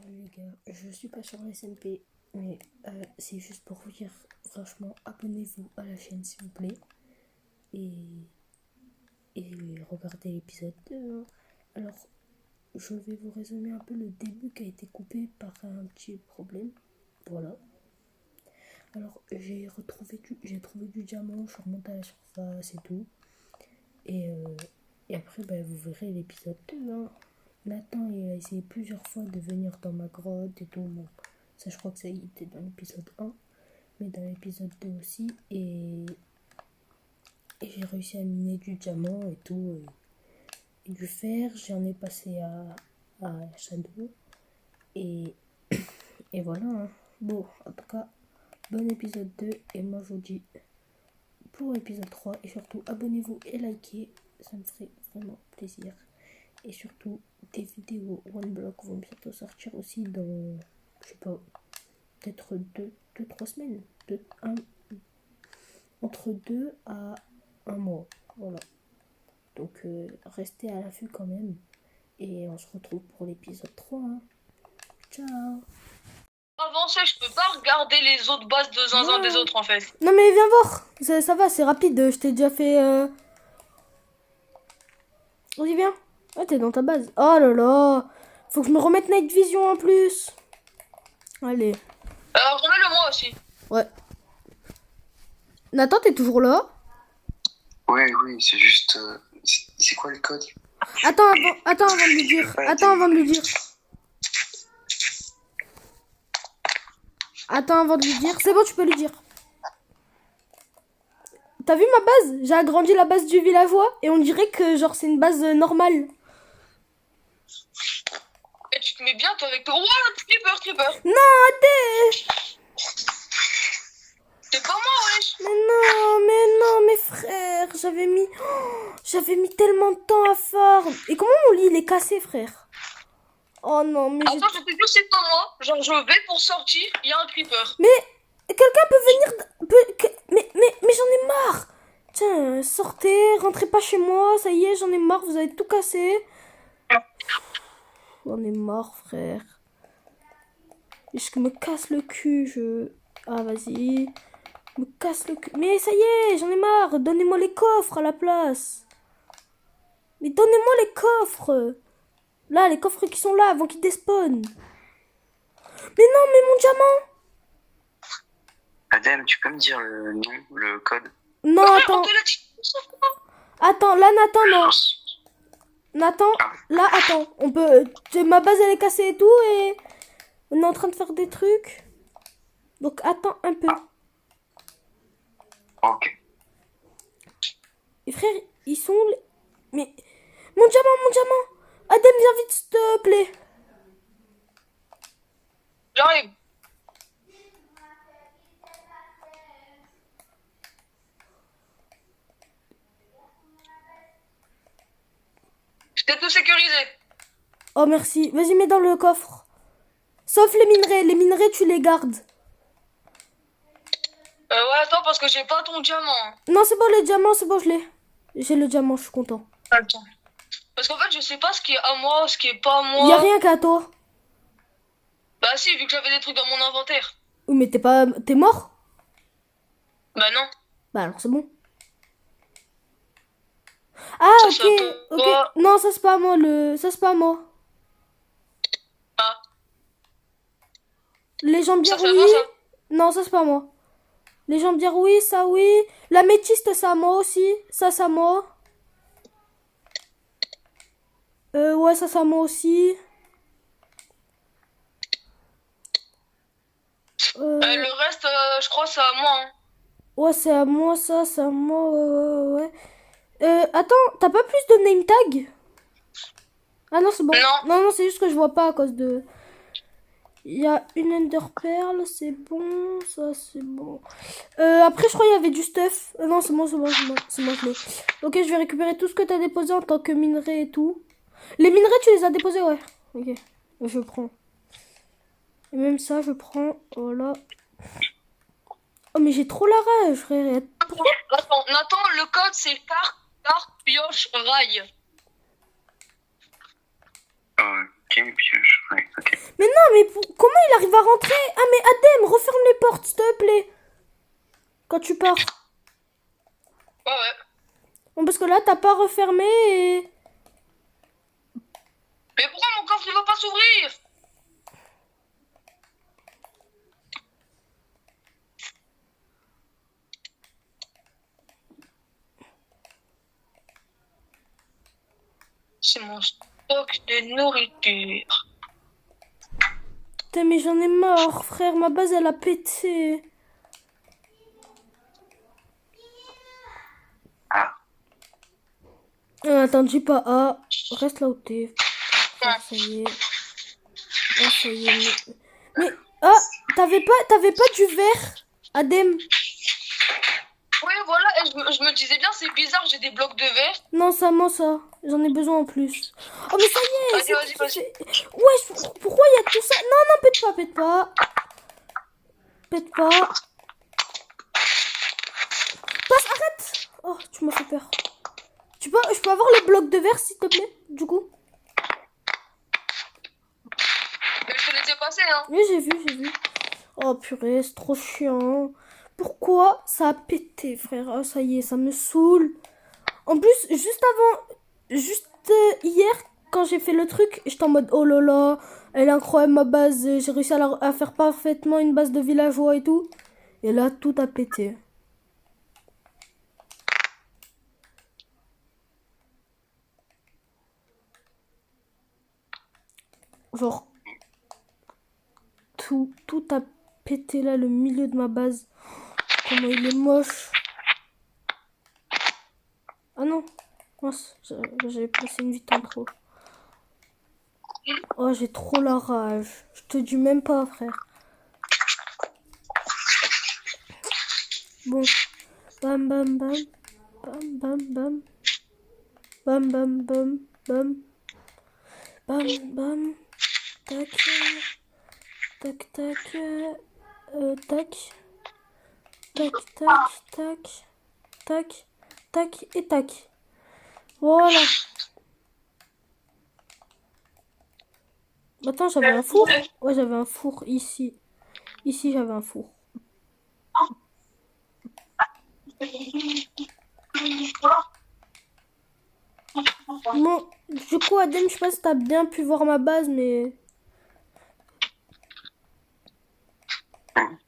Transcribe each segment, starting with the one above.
Salut les gars, je suis pas sur la SMP, mais c'est juste pour vous dire, franchement, abonnez-vous à la chaîne s'il vous plaît, et, et regardez l'épisode 2. Hein. Alors, je vais vous résumer un peu le début qui a été coupé par un petit problème, voilà. Alors, j'ai trouvé du diamant, je suis remontée à la surface et tout, et, et après, vous verrez l'épisode 2, hein. Nathan, il a essayé plusieurs fois de venir dans ma grotte et tout. Bon, ça, je crois que ça y était dans l'épisode 1, mais dans l'épisode 2 aussi. Et j'ai réussi à miner du diamant et tout. Et du fer, j'en ai passé à Shadow. Et, et voilà. Hein. Bon, en tout cas, bon épisode 2. Et moi, je vous dis pour l'épisode 3. Et surtout, abonnez-vous et likez. Ça me ferait vraiment plaisir. Et surtout, des vidéos One Block vont bientôt sortir aussi dans, je sais pas, peut-être 2-3 semaines. Entre 2 à 1 mois. Voilà. Donc, restez à l'affût quand même. Et on se retrouve pour l'épisode 3. Hein. Ciao. Avancer, je peux pas regarder les autres bases de zinzin des autres en fait. Non mais viens voir. Ça va, c'est rapide. Je t'ai déjà fait... Vas-y, viens. Ah, t'es dans ta base. Oh là là. Faut que je me remette Night Vision en plus. Allez. Remets-le moi aussi. Ouais. Nathan, t'es toujours là? Oui, c'est juste... c'est quoi le code? Attends avant de lui dire. Attends avant de lui dire. C'est bon, tu peux lui dire. T'as vu ma base? J'ai agrandi la base du villageois et on dirait que genre c'est une base normale. Et tu te mets bien toi avec ton... Oh, creeper. Non, arrêtez. C'est pas moi, wesh. Mais non, mes frères. J'avais mis tellement de temps à farm. Et comment mon lit il est cassé, frère? Oh non, mais attends, je te jure, c'est pas moi. Genre, je vais pour sortir, il y a un creeper. Mais quelqu'un peut venir... Mais j'en ai marre. Tiens, sortez, rentrez pas chez moi. Ça y est, j'en ai marre, vous avez tout cassé. J'en ai marre, frère. Je me casse le cul, Ah, vas-y. Me casse le cul. Mais ça y est, j'en ai marre. Donnez-moi les coffres à la place. Mais donnez-moi les coffres. Là, les coffres qui sont là avant qu'ils despawnent. Mais non, mais mon diamant. Adem, tu peux me dire le nom, le code? Non, attends. Attends, là, Nathan, non. Nathan, là, attends. On peut... Ma base, elle est cassée et tout, et... On est en train de faire des trucs. Donc, attends un peu. Ok. Et frère, ils sont... Mais... Mon diamant. Adem, viens vite, s'il te plaît. J'arrive. Je t'ai tout sécurisé. Oh, merci. Vas-y, mets dans le coffre. Sauf les minerais. Les minerais, tu les gardes. Ouais, attends, parce que j'ai pas ton diamant. Non, c'est bon, le diamant, c'est bon, je l'ai. J'ai le diamant, je suis content. Attends. Parce qu'en fait, je sais pas ce qui est à moi, ce qui est pas à moi. Y a rien qu'à toi. Bah si, vu que j'avais des trucs dans mon inventaire. Oui, mais t'es mort? Bah non. Bah alors, c'est bon. Ah, Ça, ok. Non, ça, c'est pas à moi, Ça, c'est pas à moi. Ah. Les jambières, Ça, oui. moi, ça. Non, ça, c'est pas à moi. Les jambières, oui, ça, oui. La métiste, c'est à moi aussi. Ça, c'est à moi. Ouais, ça, c'est à moi aussi. Le reste, je crois, c'est à moi. Hein. Ouais, c'est à moi, ça, c'est à moi, ouais. Attends, t'as pas plus de name tag? Ah non, c'est bon. Non, c'est juste que je vois pas à cause de... Il y a une ender pearl, c'est bon, ça, c'est bon. Après, je crois qu'il y avait du stuff. Non, c'est moi, je l'ai. Ok, je vais récupérer tout ce que t'as déposé en tant que minerai et tout. Les minerais, tu les as déposés, ouais. Ok, je prends. Et même ça, je prends, voilà. Oh, mais j'ai trop la rage, frère. Attends, Nathan, le code, c'est car, pioche, rail. Ah ouais. Ok, pioche. Ouais, ok. Mais non, mais comment il arrive à rentrer? Ah, mais Adem, referme les portes, s'il te plaît. Quand tu pars. Ouais, ouais. Bon, parce que là, t'as pas refermé et... Mais pourquoi mon coffre il va pas s'ouvrir? C'est mon stock de nourriture. Putain, mais j'en ai marre, frère. Ma base, elle a pété. Ah, Ah, attends, dis pas ah. Reste là où t'es. Ah, ça y est. Ah, ça y est. Mais ah, t'avais pas du verre, Adem? Oui, voilà, et je me disais bien, c'est bizarre, j'ai des blocs de verre. Non, ça ment, ça. J'en ai besoin en plus. Oh, mais ça y est. Vas-y, c'est vas-y, qui vas-y. fait- Ouais, pourquoi il y a tout ça? Non, non, pète pas, pète pas. Pète pas. Passe, arrête. Oh, tu m'as fait peur. Je peux avoir les blocs de verre, s'il te plaît, du coup? Mais je te les ai passés, hein. Oui, j'ai vu. Oh, purée, c'est trop chiant. Pourquoi ça a pété, frère? Oh, ça y est, ça me saoule. En plus, juste hier, quand j'ai fait le truc, j'étais en mode, oh là là, elle est incroyable ma base. J'ai réussi à faire parfaitement une base de villageois et tout. Et là, tout a pété. Genre, tout a pété là, le milieu de ma base. Comment il est moche. Ah non, mince, j'avais placé une vite en trop. Oh, j'ai trop la rage. Je te dis même pas, frère. Bon, bam bam bam, bam bam bam, bam bam bam bam, bam bam, tac, tac tac, tac, tac tac tac, tac, tac et tac. Voilà. Attends, j'avais un four. Ouais, j'avais un four ici. Ici, j'avais un four. Bon, du coup, Adem, je sais pas si t'as bien pu voir ma base, mais...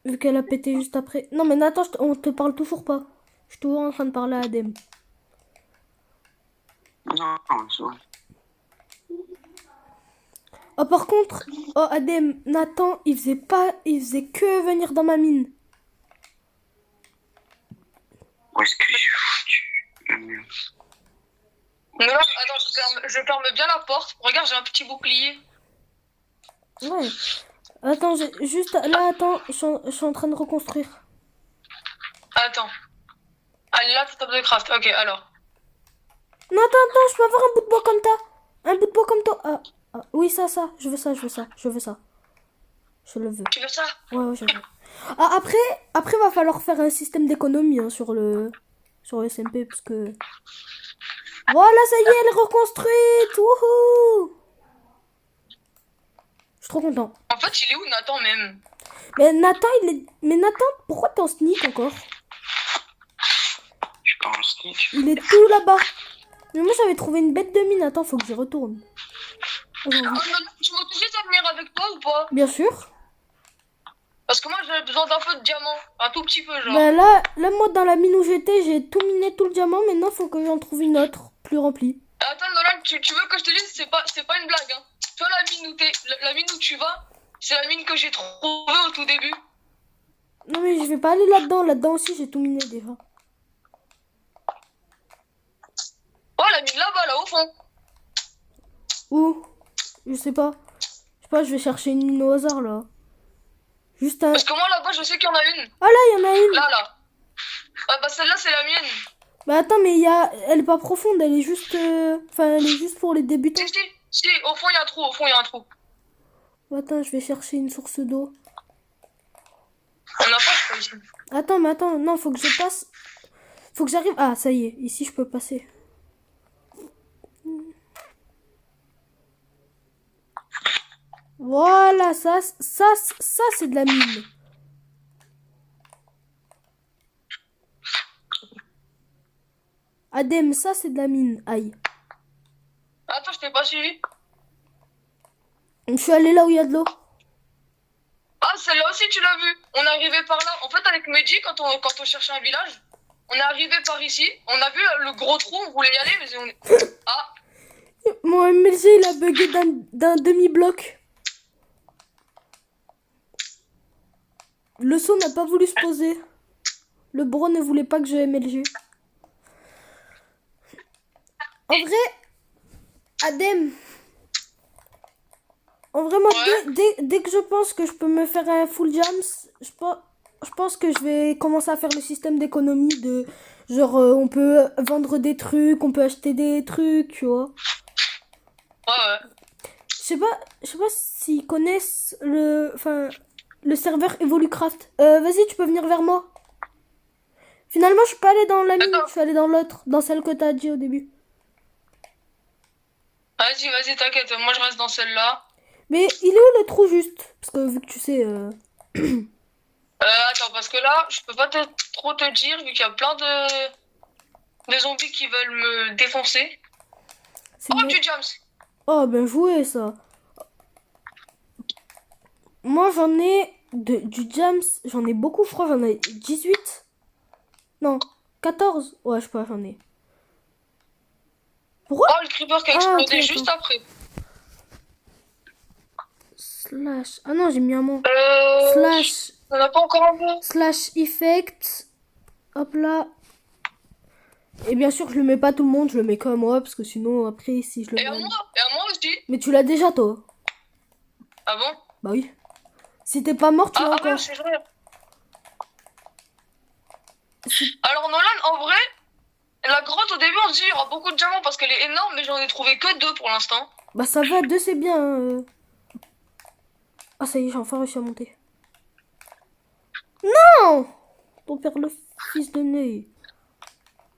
Vu qu'elle a pété juste après. Non, mais Nathan, on te parle toujours pas. Je suis toujours en train de parler à Adem. non, c'est vrai. Oh, par contre, oh, Adem, Nathan, il faisait que venir dans ma mine. Où est-ce que j'ai foutu le mur? Mais là, attends, je ferme bien la porte. Regarde, j'ai un petit bouclier. Ouais. Attends, juste là, attends, je suis en train de reconstruire. Attends. Allez, là, table de craft. Ok, alors. Non, attends, je peux avoir un bout de bois comme toi. Un bout de bois comme toi. Oui, ça, je veux ça. Je le veux. Tu veux ça? Ouais, je veux. Ah, après, va falloir faire un système d'économie hein, sur le SMP, parce que... Voilà, ça y est, elle est reconstruite. Wouhou! Je suis trop content. En fait, il est où, Nathan, même? Mais Nathan, pourquoi t'es en sneak encore? Je suis pas en sneak. Il est tout là-bas. Mais moi, j'avais trouvé une bête de mine. Attends, faut que j'y retourne. Tu m'autorises à venir avec toi ou pas? Bien sûr. Parce que moi, j'ai besoin d'un peu de diamant. Un tout petit peu, genre. Ben là, moi, dans la mine où j'étais, j'ai tout miné, tout le diamant. Maintenant, faut que j'en trouve une autre, plus remplie. Attends, Nolan, tu veux que je te dise, c'est pas une blague, hein. Tu vois la mine la mine où tu vas, c'est la mine que j'ai trouvée au tout début. Non, mais je vais pas aller là-dedans. Là-dedans aussi, j'ai tout miné déjà. Oh, la mine là-bas, là, au fond. Où? Je sais pas. Je vais chercher une mine au hasard, là. Juste un... Parce que moi, là-bas, je sais qu'il y en a une. Ah là, il y en a une. Là. Ah, bah, celle-là, c'est la mienne. Bah attends, mais elle est pas profonde. Elle est juste... Enfin, elle est juste pour les débutants. Si, au fond, il y a un trou, Attends, je vais chercher une source d'eau. On n'a pas, je crois, ici. Attends, non, faut que je passe. Faut que j'arrive. Ah, ça y est, ici je peux passer. Voilà, ça c'est de la mine. Adem, ça c'est de la mine. Aïe. Attends, je t'ai pas suivi. Je suis allé là où il y a de l'eau. Ah, celle-là aussi, tu l'as vu. On est arrivé par là. En fait, avec Mehdi, quand on cherchait un village, on est arrivé par ici. On a vu le gros trou, on voulait y aller, mais on... Ah, Mon MLG il a bugué d'un demi-bloc. Le saut n'a pas voulu se poser. Le bro ne voulait pas que je MLG. En vrai, Adem. En vrai, moi, ouais. dès que je pense que je peux me faire un full jams, je pense que je vais commencer à faire le système d'économie de... Genre, on peut vendre des trucs, on peut acheter des trucs, tu vois. Ouais. Je sais pas s'ils connaissent le serveur Evolucraft. Vas-y, tu peux venir vers moi. Finalement, je suis pas allé dans la mine, Attends. je suis allé dans l'autre, dans celle que t'as dit au début. Vas-y, t'inquiète. Moi, je reste dans celle-là. Mais il est où le trou juste? Parce que vu que tu sais... Attends, parce que là, je peux pas trop te dire, vu qu'il y a plein de zombies qui veulent me défoncer. c'est Oh, bon. tu jams. Oh, bien joué, ça. Moi, j'en ai du jams, j'en ai beaucoup, je crois, j'en ai 18. Non, 14. Ouais, je sais pas, j'en ai. Pourquoi? Oh, le creeper qui a explosé ok, juste après. Slash. Ah non, j'ai mis un mot. Euh... Slash. On n'a pas encore un mot. Slash effect. Hop là. Et bien sûr, je le mets pas tout le monde, je le mets que à moi, parce que sinon, après, si je le Et à mets... moi. Et à moi aussi. Mais tu l'as déjà, toi. Ah bon? Bah oui. Si t'es pas mort, tu l'as Ah encore. ouais, c'est vrai. Alors Nolan, en vrai, la grotte au début on se dit il y aura beaucoup de diamants parce qu'elle est énorme, mais j'en ai trouvé que 2 pour l'instant. Bah ça va, 2 c'est bien. Ah ça y est, j'ai enfin réussi à monter. Non! Ton père le fils de nez.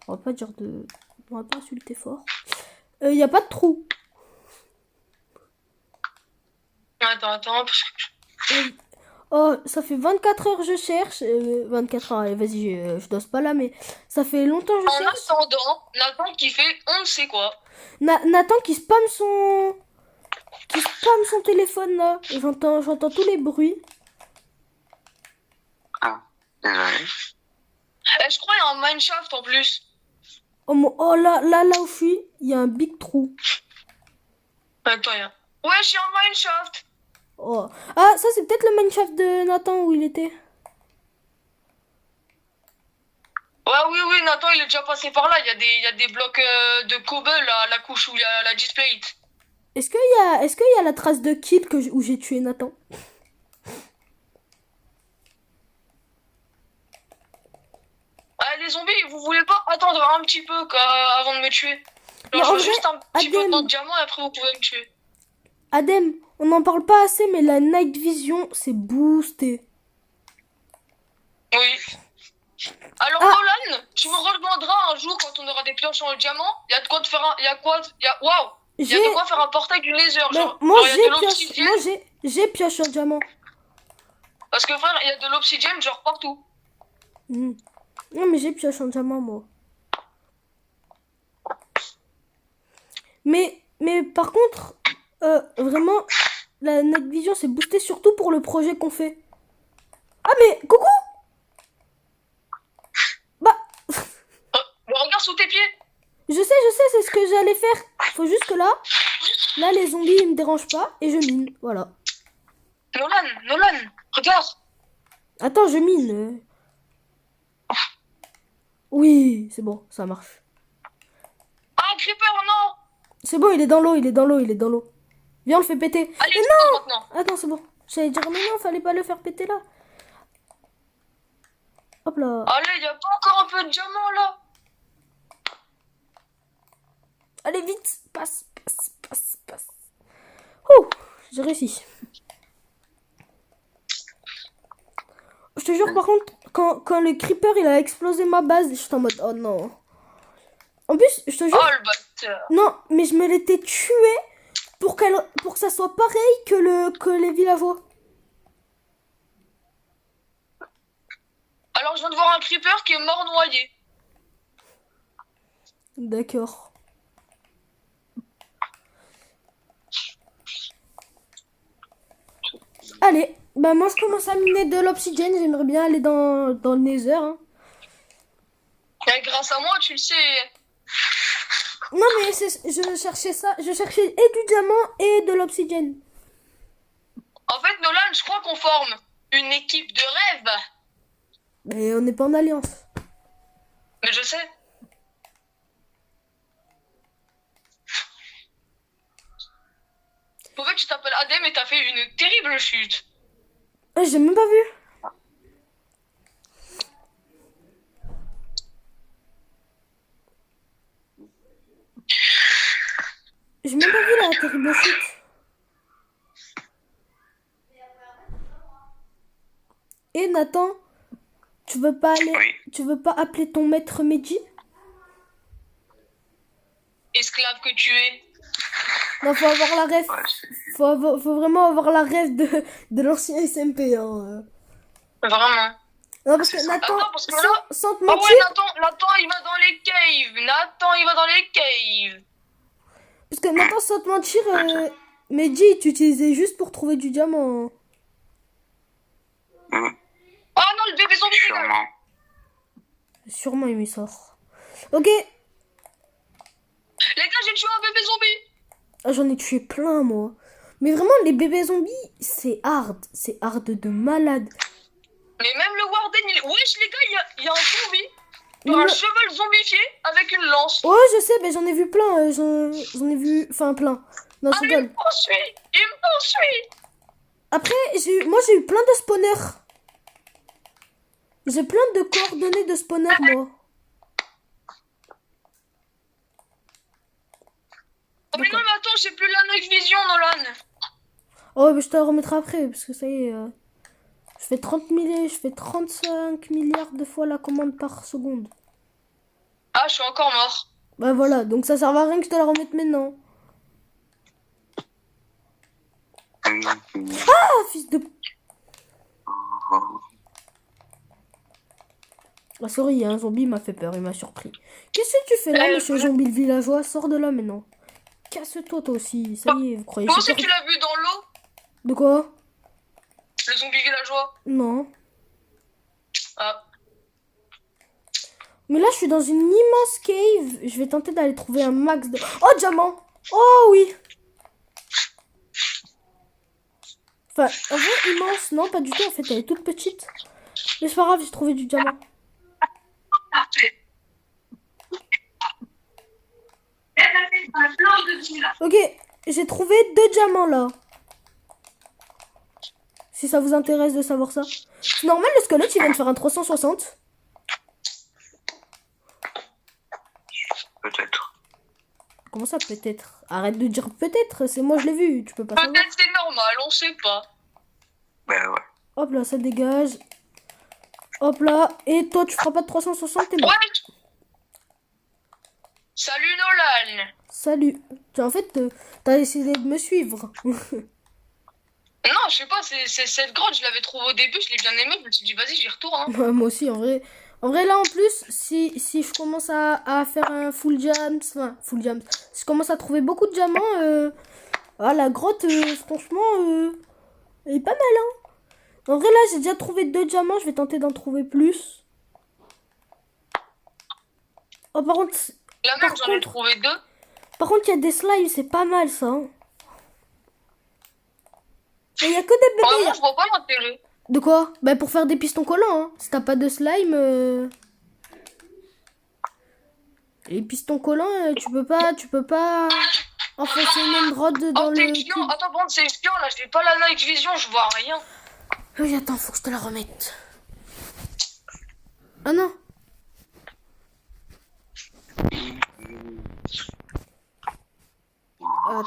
On va pas dire de... On va pas insulter fort. Y a pas de trou. Attends, parce que... Oh, ça fait 24 heures que je cherche. 24 heures, allez, vas-y, je dose pas là, mais ça fait longtemps que je En cherche. attendant, Nathan qui fait on ne sait quoi. Nathan qui spamme son... Qui spamme son téléphone là. Et j'entends tous les bruits. Ah, désolé. Eh, je crois qu'il y a un mineshaft en plus. Oh là où je suis, il y a un big trou. Attends, il y a... Ouais, je suis un mineshaft. Oh. Ah, ça c'est peut-être le mineshaft de Nathan où il était. Ouais, oui, Nathan il est déjà passé par là. Il y a des blocs de cobble à la couche où il y a la displate. Est-ce qu'il y a la trace de kill où j'ai tué Nathan? Ah, les zombies, vous voulez pas attendre un petit peu avant de me tuer? Mais Genre, en je veux vrai, juste un petit peu Adem, de diamant et après vous pouvez me tuer. Adem, on n'en parle pas assez, mais la night vision, c'est boosté. Oui. Alors Ah. Nolan, tu me rejoindras un jour quand on aura des pioches en diamant. Il y a de quoi te faire un... Il y a quoi... Il y a... Waouh. Il y a de quoi faire un portail du laser. Genre, Moi il y a de l'obsidienne. j'ai pioche en diamant. Parce que frère, il y a de l'obsidienne genre partout. Non mais j'ai pioche en diamant moi. Mais par contre, vraiment, la night vision c'est boosté surtout pour le projet qu'on fait. Ah mais coucou. Bah. Regarde sous tes pieds. Je sais, c'est ce que j'allais faire. Faut juste que là, les zombies ils me dérangent pas et je mine, voilà. Nolan, regarde. Attends, je mine. Oui, c'est bon, ça marche. Ah, creeper, non. C'est bon, il est dans l'eau. Viens, on le fait péter. Allez, mais non. maintenant. Attends, c'est bon. J'allais dire, mais non, fallait pas le faire péter là. Hop là. Allez, il y a pas encore un peu de diamant là. Allez, vite. Passe. Ouh, j'ai réussi. Je te jure, par contre, quand le creeper il a explosé ma base, j'étais en mode, oh non. En plus, je te jure. Oh le bâtard. Non, mais je me l'étais tué pour que ça soit pareil que les villageois. Alors, je viens de voir un creeper qui est mort noyé. D'accord. Allez, bah moi je commence à miner de l'obsidienne, j'aimerais bien aller dans le nether. Hein. Et grâce à moi, tu le sais. Non mais je cherchais ça, je cherchais et du diamant et de l'obsidienne. En fait, Nolan, je crois qu'on forme une équipe de rêve. Mais on n'est pas en alliance. Mais je sais. En fait, tu t'appelles Adem et t'as fait une terrible chute. Ah, j'ai même pas vu. J'ai même pas vu la terrible chute. Et Nathan, tu veux pas aller, Oui. tu veux pas appeler ton maître Mehdi? Esclave que tu es. Non, faut avoir la ref. Ouais, Faut vraiment avoir la ref de l'ancien SMP. Hein. Vraiment. Non, parce que Nathan, Attends, parce que là... sans te Ah mentir, ouais, Nathan, il va dans les caves. Nathan, il va dans les caves. parce que Nathan, sans te mentir, Mehdi, tu utilisais juste pour trouver du diamant. Mm, Oh non, le bébé zombie, dégage. sûrement. Sûrement, il m'y sort. Ok. Les gars, j'ai tué un bébé zombie. Ah, j'en ai tué plein, moi. Mais vraiment, les bébés zombies, c'est hard. C'est hard de malade. Mais même le warden, il est... Wesh, les gars, il y a un zombie. Mais Un le- cheval zombifié avec une lance. Ouais, je sais, mais j'en ai vu plein. J'en ai vu... Enfin, plein. Non, je Ah, il me rigole. poursuit. Il me poursuit. Après, moi, j'ai eu plein de spawners. J'ai plein de coordonnées de spawners, moi. Oh, mais non, mais attends, j'ai plus la night vision, Nolan. Oh, mais je te la remettrai après, parce que ça y est... je fais 35 milliards de fois la commande par seconde. Ah, je suis encore mort. Bah voilà, donc ça sert à rien que je te la remette maintenant. Ah, fils de... Ah, sorry, il y a un zombie, il m'a fait peur, il m'a surpris. Qu'est-ce que tu fais là, monsieur zombie le villageois? Sors de là maintenant. Casse-toi toi aussi, ça y est, vous croyez... Toi que aussi, c'est tu l'as vu dans l'eau, De quoi? le zombie villageois. Non. Ah. Mais là, je suis dans une immense cave. Je vais tenter d'aller trouver un max de... Oh, diamant! Oh, oui! Enfin, en vrai, immense, non, pas du tout. En fait, elle est toute petite. Mais c'est pas grave, j'ai trouvé du diamant. Ok, j'ai trouvé 2 diamants, là. Si ça vous intéresse de savoir ça. C'est normal, le squelette, il vient de faire un 360. Peut-être. Comment ça, peut-être? Arrête de dire peut-être, c'est moi, je l'ai vu. Tu peux pas savoir. Peut-être c'est normal, on sait pas. Bah ouais. Hop là, ça dégage. Hop là. Et toi, tu feras pas de 360, t'es bon. Ouais. Salut Nolan. Salut. En fait, t'as décidé de me suivre. Non, je sais pas, c'est cette grotte, je l'avais trouvée au début, je l'ai bien aimée, je me suis dit vas-y, j'y retourne. Hein. Moi aussi, en vrai. En vrai, là, en plus, si je commence à faire un full jams, enfin, full jams, si je commence à trouver beaucoup de diamants, la grotte, franchement, elle est pas mal, hein. En vrai, là, j'ai déjà trouvé 2 diamants, je vais tenter d'en trouver plus. Oh, par contre, Là même, j'en ai trouvé 2. il y a des slimes, c'est pas mal, ça, hein. Mais il y a que des bébés. Vraiment, je vois pas l'intérêt. De quoi? Bah pour faire des pistons collants, hein. Si t'as pas de slime, les pistons collants, tu peux pas enfoncer une rod dans Oh, le c'est chiant, cube. attends, bon, c'est chiant, là, j'ai pas la night vision, je vois rien. Oui, attends, faut que je te la remette. Ah non. Attends.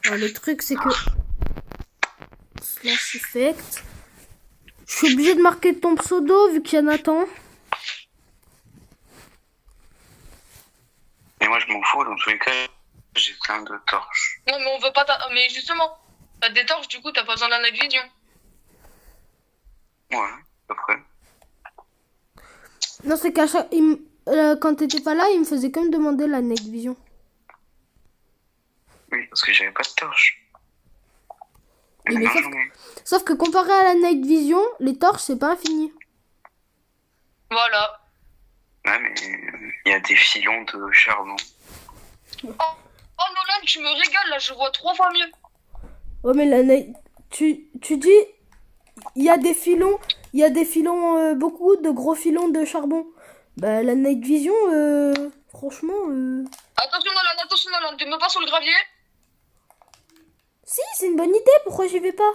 Alors, le truc, c'est que... Slash effect. Je suis obligée de marquer ton pseudo vu qu'il y a Nathan. Et moi je m'en fous, dans tous les cas, j'ai plein de torches. Non, mais on veut pas mais justement, t'as des torches, du coup, t'as pas besoin de la night vision. Ouais, à peu près. Non, c'est qu'à chaque... quand t'étais pas là, il me faisait quand même demander la night vision. Oui, parce que j'avais pas de torche. Oui, mais Maintenant, j'en ai. Sauf que comparé à la night vision, les torches, c'est pas infini. Voilà. Ouais, mais il y a des filons de charbon. Oh, Nolan, tu me régales, là, je vois 3 fois mieux. Ouais, mais la night... Tu dis... Il y a des filons... beaucoup de gros filons de charbon. Bah, la night vision, franchement... Attention, Nolan, tu me pas sur le gravier. Si, c'est une bonne idée, pourquoi j'y vais pas?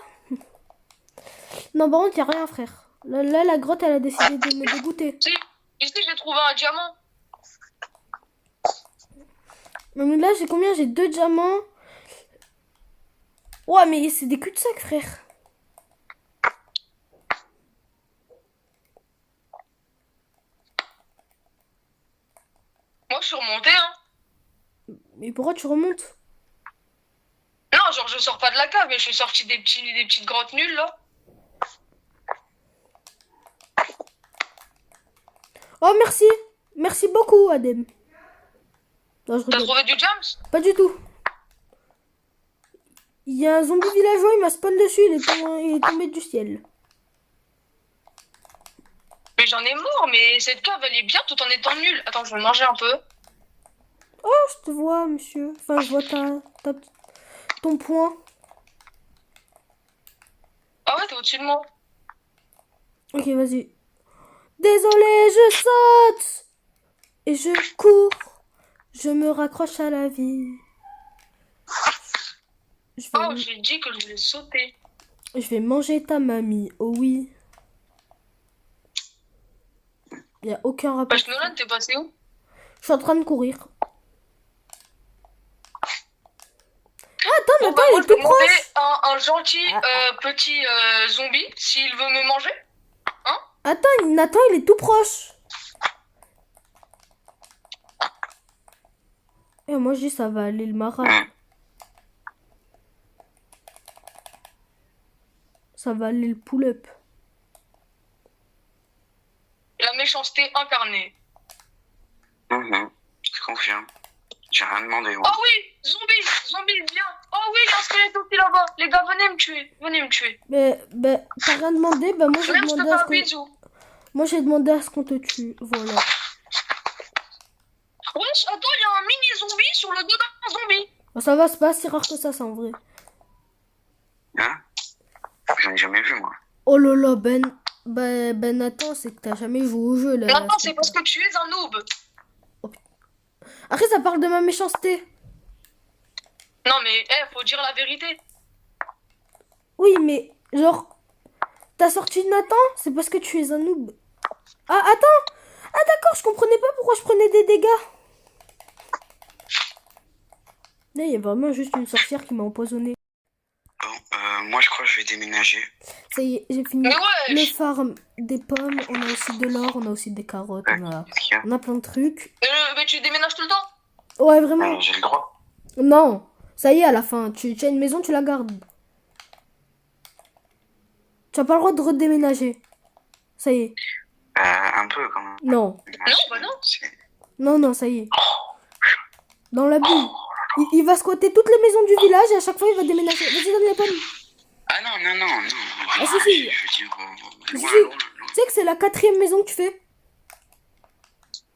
Non, par contre, y a rien, frère. Là, la grotte, elle a décidé de me dégoûter. Si, ici, j'ai trouvé un diamant. Mais là, j'ai combien? J'ai 2 diamants. Ouais, mais c'est des cul-de-sac, frère. Moi, je suis remonté, hein. Mais pourquoi tu remontes? Non, genre, je sors pas de la cave, mais je suis sorti des petites grottes nulles, là. Oh, merci. Merci beaucoup, Adem. Non, je T'as rigole. trouvé du jams? Pas du tout. Il y a un zombie villageois, il m'a spawn dessus, il est tombé du ciel. Mais j'en ai mort, mais cette cave, elle est bien tout en étant nulle. Attends, je vais manger un peu. Oh, je te vois, monsieur. Enfin, je vois ton point. Ah ouais, t'es au-dessus de moi. Ok, vas-y. Désolé, je saute. Et je cours. Je me raccroche à la vie. Oh, j'ai dit que je voulais sauter. Je vais manger ta mamie. Oh oui. Il n'y a aucun rapport. Parce que Nolan, t'es passé où? Je suis en train de courir. Ah, attends, Bon, Nathan, bah, il moi, est je peux tout proche. demander un gentil petit zombie s'il veut me manger. Attends, Nathan, il est tout proche. Et moi, je dis, ça va aller le marin. Ça va aller le pull-up. La méchanceté incarnée. Je confirme. J'ai rien demandé, moi. Oh oui, zombie, viens. Oh oui, il y a un squelette aussi là-bas. Les gars, venez me tuer. Mais t'as rien demandé, bah moi j'ai Même je te demandé fais à ce un bisou. moi j'ai demandé à ce qu'on te tue, voilà. Wesh, attends, il y a un mini zombie sur le dos d'un zombie. Bah, ça va, c'est pas si rare que ça en vrai. Hein? J'en ai jamais vu, moi. Oh là là, Ben Nathan, c'est que t'as jamais joué au jeu là. Maintenant, c'est parce que tu es un noob. Après ça parle de ma méchanceté. Non mais, faut dire la vérité. Oui, mais genre t'as sorti Nathan, c'est parce que tu es un noob. Ah attends. Ah d'accord, je comprenais pas pourquoi je prenais des dégâts. Là, il y a vraiment juste une sorcière qui m'a empoisonné. Bon, moi, je crois que je vais déménager. Ça y est, j'ai fini Mais ouais. le farm des pommes, on a aussi de l'or, on a aussi des carottes, Qu'est-ce qu'il y a? on a plein de trucs. Mais tu déménages tout le temps. Ouais, vraiment. J'ai le droit. Non, ça y est, à la fin, tu as une maison, tu la gardes. Tu n'as pas le droit de redéménager. Ça y est. Un peu, quand même. Non. Non, bah non. Non, ça y est. Dans la bulle. Il va squatter toutes les maisons du village et à chaque fois, il va déménager. Vas-y, donne les pommes. Ah non. Ah si, si. Je veux dire, Si, loin. Tu sais que c'est la 4e maison que tu fais?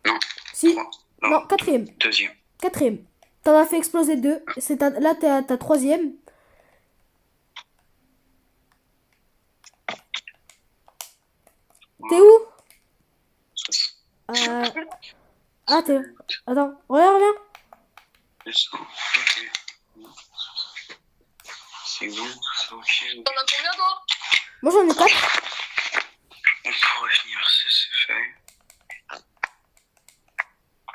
Non. Si. 3. Non, 4e. 2e. 4e. T'en as fait exploser 2. Là, t'es à ta 3e. T'es où? Ah, t'es... Attends, reviens. Ok. C'est bon, c'est ok. T'en as combien toi? Moi, j'en ai 4. On pourrait finir c'est fait.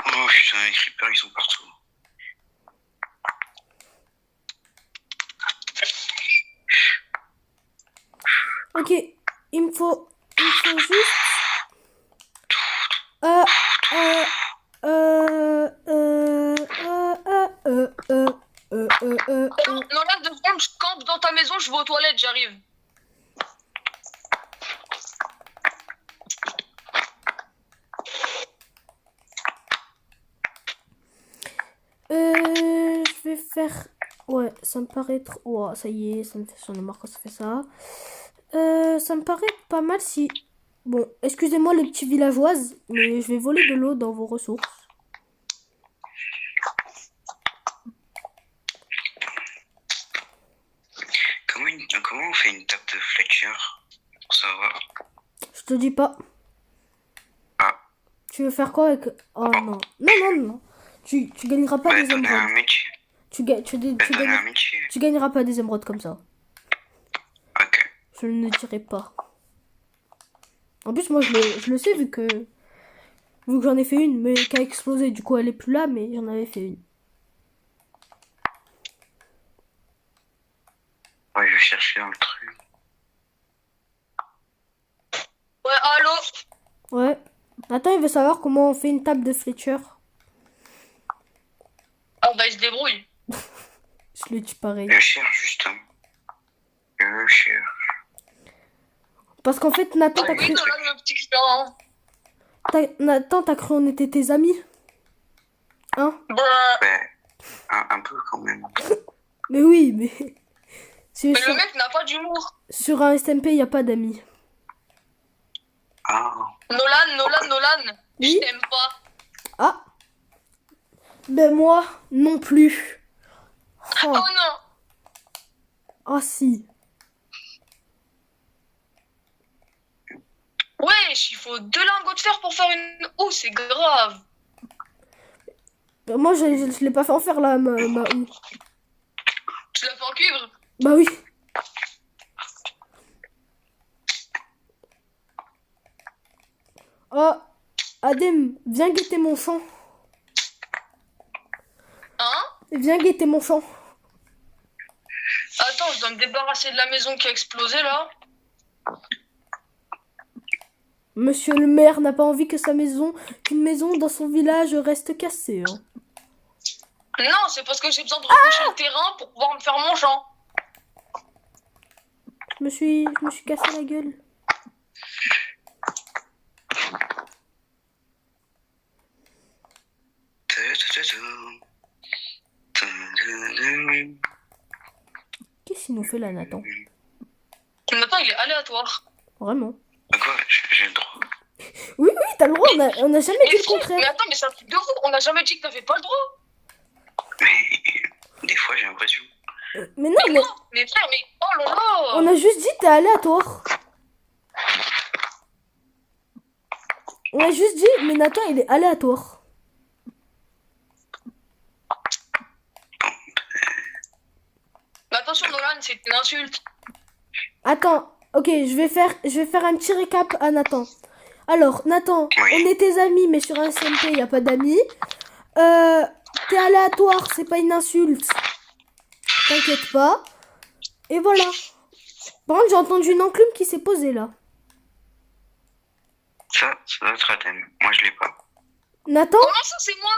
Oh putain, les creepers, ils sont partout. Ok, il me faut juste... je vais aux toilettes, j'arrive. Je vais faire... Ouais, ça me paraît trop... Oh, ça y est, j'en ai marre quand ça fait ça. Ça me paraît pas mal si... Bon, excusez-moi les petits villageoises, mais je vais voler de l'eau dans vos ressources. Comment on fait une table de Fletcher pour savoir? Je te dis pas. Ah. Tu veux faire quoi avec... Oh non. Non. Tu gagneras pas des donner un émeraudes. métier. Tu gagneras pas des émeraudes comme ça. Ok. Je ne le dirai pas. En plus, moi, je le sais vu que j'en ai fait une, mais qui a explosé. Du coup, elle est plus là, mais j'en avais fait une. Ouais, je vais chercher un truc. Ouais, allô? Ouais. Attends, il veut savoir comment on fait une table de Fletcher. Ah bah il se débrouille. Je le dis pareil. Je cherche justement. Je cherche. Parce qu'en fait, Nathan, t'as Oui, cru... Nolan, le petit client. Nathan, t'as cru on était tes amis. Hein? Bah, Ouais. Un peu quand même. Mais oui, mais... mais le mec n'a pas d'humour. Sur un SMP, il n'y a pas d'amis. Ah. Nolan, Oui? je t'aime pas. Ah. Ben moi, non plus. Oh Oh, non. ah si. Wesh, il faut 2 lingots de fer pour faire une houe, c'est grave. Ben moi, je l'ai pas fait en faire là, ma houe. Tu l'as fait en cuivre? Bah oui. Oh, Adem, viens guetter mon champ. Hein? Viens guetter mon champ. Attends, je dois me débarrasser de la maison qui a explosé là. Monsieur le maire n'a pas envie que qu'une maison dans son village reste cassée. Hein. Non, c'est parce que j'ai besoin de reboucher le terrain pour pouvoir me faire mon champ. Je me suis cassé la gueule. Qu'est-ce qu'il nous fait là, Nathan? Nathan, il est aléatoire. Vraiment? Quoi? J'ai le droit. Oui, t'as le droit, on a jamais dit le Mais contraire. attends, mais c'est un truc de fou. On n'a jamais dit que t'avais pas le droit. Mais des fois, j'ai l'impression. Mais non, Mais mais non, mais frère, mais oh là là. on a juste dit t'es aléatoire. On a juste dit, mais Nathan, il est aléatoire. Mais attention, Nolan, c'est une insulte. Attends, ok, je vais faire un petit récap à Nathan. Alors, Nathan, Oui. on est tes amis, mais sur un SMP, il n'y a pas d'amis. T'es aléatoire, c'est pas une insulte. T'inquiète pas. Et voilà. Par contre, j'ai entendu une enclume qui s'est posée là. Ça doit être Adem. Moi, je l'ai pas. Nathan, Comment ça, c'est moi?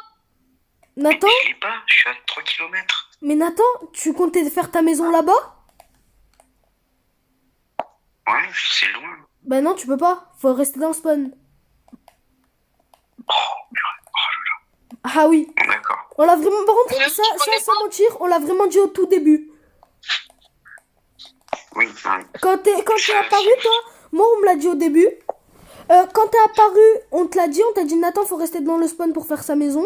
Nathan, Je l'ai pas, je suis à 3 km. mais Nathan, tu comptais faire ta maison là-bas? Ouais, c'est loin. Bah non, tu peux pas. Faut rester dans le spawn. Ah oui. D'accord. On l'a vraiment, par contre, Mais ça, tu connais sans mentir, on l'a vraiment dit au tout début. Oui, ouais. Quand t'es apparu, toi, moi, on me l'a dit au début. Quand t'es apparu, on te l'a dit, on t'a dit, Nathan, faut rester dans le spawn pour faire sa maison.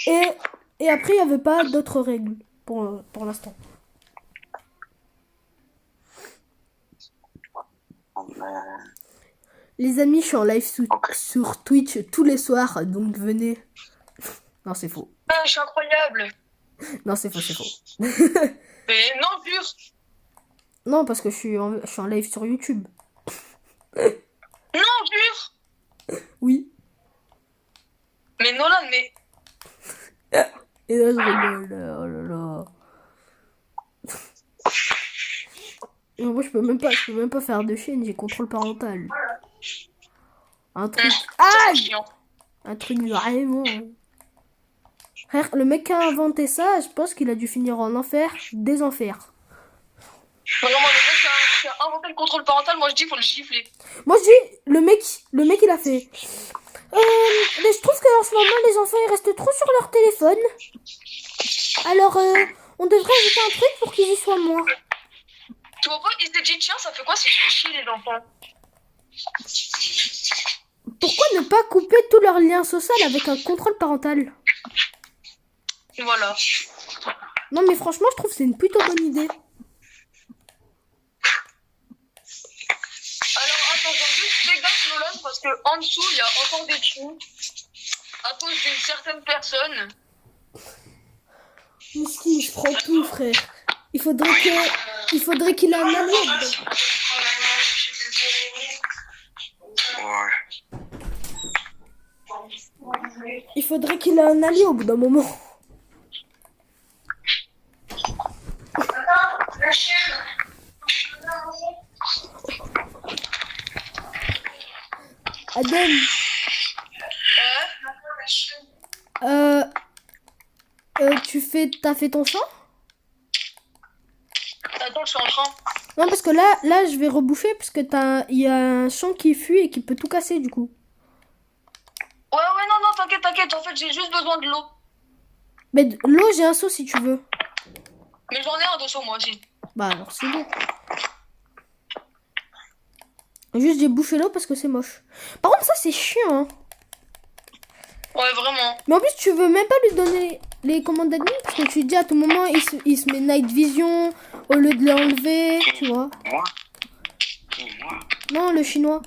Et après, il n'y avait pas d'autres règles pour l'instant. Les amis, je suis en live sur Twitch tous les soirs, donc venez. Non, c'est faux. Ah, je suis incroyable. Non, c'est faux, c'est faux. Mais non, jure. Non, parce que je suis en live sur YouTube. Non, jure. Oui. Mais Nolan, mais... Et là, je rigole. Oh là là. Non, moi, je peux même pas faire de chaîne, j'ai contrôle parental. Un truc. C'est Aïe! chiant. Un truc vraiment. Frère, le mec qui a inventé ça, je pense qu'il a dû finir en enfer, des enfers. Vraiment, le mec qui a inventé le contrôle parental, moi je dis, faut le gifler. Moi je dis, le mec il a fait. Mais je trouve qu'en ce moment les enfants ils restent trop sur leur téléphone. Alors on devrait ajouter un truc pour qu'ils y soient moins. Tu vois pas, il s'est dit, tiens, ça fait quoi si je fais chier les enfants? Pourquoi ne pas couper tous leurs liens sociaux avec un contrôle parental? Voilà. Non mais franchement je trouve que c'est une plutôt bonne idée. Alors attends, juste fais gaffe Nolan, parce que en dessous il y a encore des trous à cause d'une certaine personne. Miskin, je prends tout frère. Il faudrait qu'il ait un allié dedans. Ouais. Il faudrait qu'il ait un allié au bout d'un moment. Adem, t'as fait ton champ? Attends, je suis en train. Non parce que là je vais reboucher parce que il y a un champ qui fuit et qui peut tout casser du coup. Ouais, non, t'inquiète, en fait j'ai juste besoin de l'eau. Mais l'eau j'ai un seau si tu veux. Mais j'en ai un de seau moi aussi. Bah alors c'est bon. Juste j'ai bouché l'eau parce que c'est moche. Par contre ça c'est chiant hein. Ouais, vraiment. Mais en plus tu veux même pas lui donner les commandes d'admin parce que tu dis à tout moment il se met night vision au lieu de l'enlever, tu vois. Moi? Moi? Non le chinois.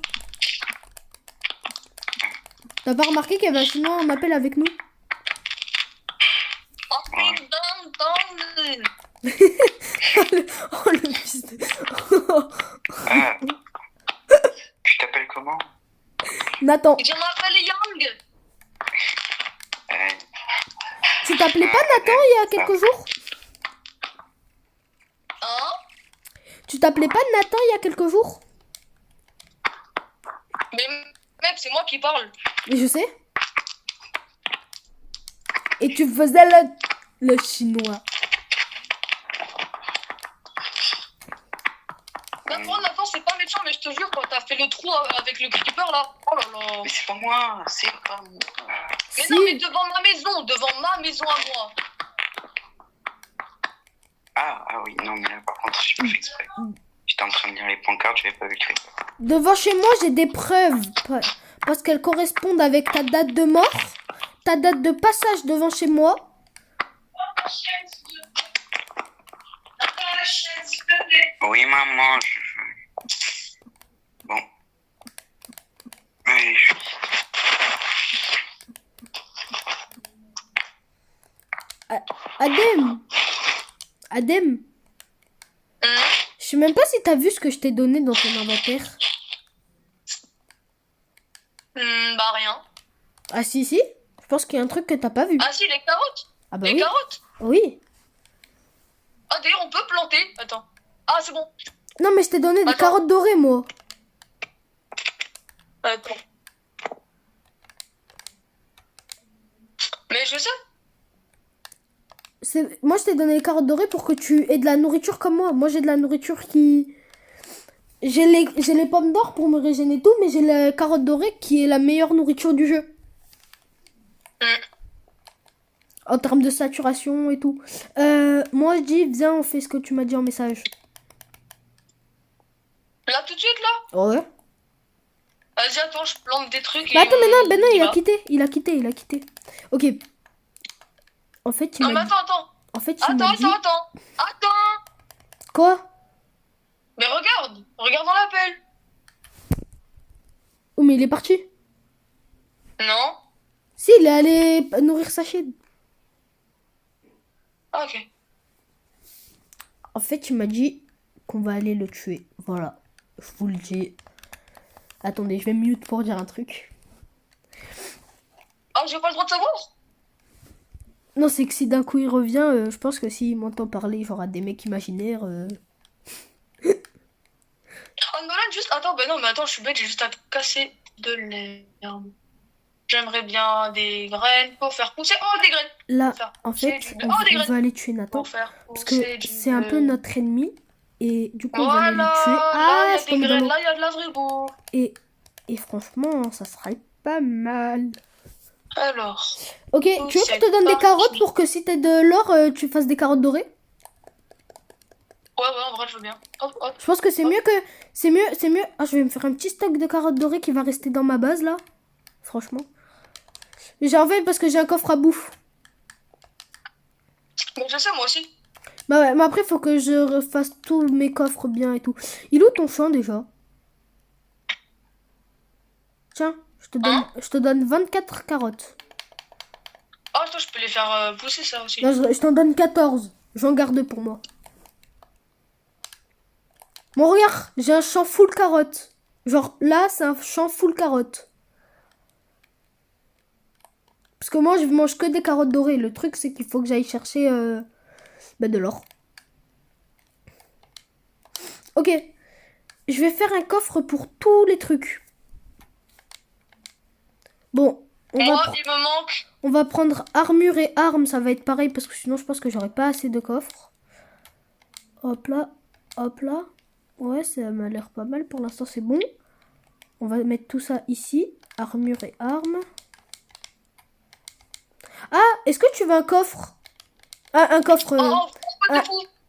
T'as pas remarqué qu'il y avait un chinois en appel avec nous? Oh putain, Oh le fils de... Ah. Tu t'appelles comment? Nathan. je m'appelle Yang. Tu t'appelais pas Nathan il y a quelques jours? Hein? Tu t'appelais pas Nathan il y a quelques jours? Mais mec, c'est moi qui parle. Mais je sais. Et tu faisais le chinois. Maintenant, c'est pas méchant, mais je te jure, quand t'as fait le trou avec le creeper là. Oh là là. Mais c'est pas moi, c'est pas moi. Mais Si. non, mais devant ma maison à moi. Ah oui, non, mais là, par contre, j'ai pas fait exprès. J'étais en train de lire les pancartes, j'avais pas vu le truc. Devant chez moi, j'ai des preuves. Parce qu'elles correspondent avec ta date de mort, ta date de passage devant chez moi. Oui, maman, Bon. Allez, Adem, je sais même pas si t'as vu ce que je t'ai donné dans ton inventaire. Bah rien. Ah si, je pense qu'il y a un truc que t'as pas vu. Ah si, les carottes. Ah bah les oui. carottes. Oui. Ah d'ailleurs, on peut planter. Attends. Ah, c'est bon. Non mais je t'ai donné des Attends. carottes dorées moi. Attends. Mais je sais. Moi je t'ai donné les carottes dorées pour que tu aies de la nourriture comme moi. Moi j'ai de la nourriture qui... J'ai les pommes d'or pour me régénérer tout, mais j'ai la carotte dorée qui est la meilleure nourriture du jeu. En termes de saturation et tout. Moi je dis, viens on fait ce que tu m'as dit en message. Là tout de suite là. Ouais. Vas-y, attends, je plante des trucs. Mais attends, mais non, ben non, y il a va. quitté. Ok. En fait, il Non, mais m'a dit... attends. En fait, il m'a dit... Attends. Quoi? Mais regarde dans l'appel. Oh, mais il est parti. Non. Si, il est allé nourrir sa chienne. Ah, ok. En fait, il m'a dit qu'on va aller le tuer. Voilà. Je vous le dis. Attendez, je vais mute pour dire un truc. Ah, j'ai pas le droit de savoir. Non, c'est que si d'un coup il revient, je pense que s'il m'entend parler, genre à des mecs imaginaires... Oh, Nolan, juste. Attends, ben non, mais attends, je suis bête, j'ai juste à casser de l'herbe. J'aimerais bien des graines pour faire pousser. Oh, des graines! Là, Faire en pousser fait, du on, beurre. Oh, des on graines! va aller tuer Nathan. Pour faire Parce que pousser du c'est un peu beurre. notre ennemi. Et du coup, on va aller le tuer. Voilà! Là, il Ah, y a c'est des tombé dans graines. l'eau. Là, il y a de la vraie bouffe. Et franchement, ça serait pas mal. Alors, Ok, tu veux que je te donne des carottes pour que si t'as de l'or, tu fasses des carottes dorées? Ouais, en vrai, je veux bien. Hop, hop. Je pense que c'est mieux que... C'est mieux. Ah, je vais me faire un petit stock de carottes dorées qui va rester dans ma base, là. Franchement. J'ai envie parce que j'ai un coffre à bouffe. Bon, je sais, moi aussi. Bah ouais, mais après, il faut que je refasse tous mes coffres bien et tout. Il est où ton champ, déjà? Tiens, je te donne 24 carottes. Ah, toi, je peux les faire pousser, ça aussi. Là, je t'en donne 14. J'en garde pour moi. Bon, regarde, j'ai un champ full carottes. Genre, là, c'est un champ full carottes. Parce que moi, je mange que des carottes dorées. Le truc, c'est qu'il faut que j'aille chercher de l'or. Ok. Je vais faire un coffre pour tous les trucs. Bon, Moi, il me manque. on va prendre armure et armes. Ça va être pareil parce que sinon, je pense que j'aurai pas assez de coffres. Hop là. Hop là. Ouais, ça m'a l'air pas mal. Pour l'instant, c'est bon. On va mettre tout ça ici. Armure et armes. Ah, est-ce que tu veux un coffre? Ah, un coffre.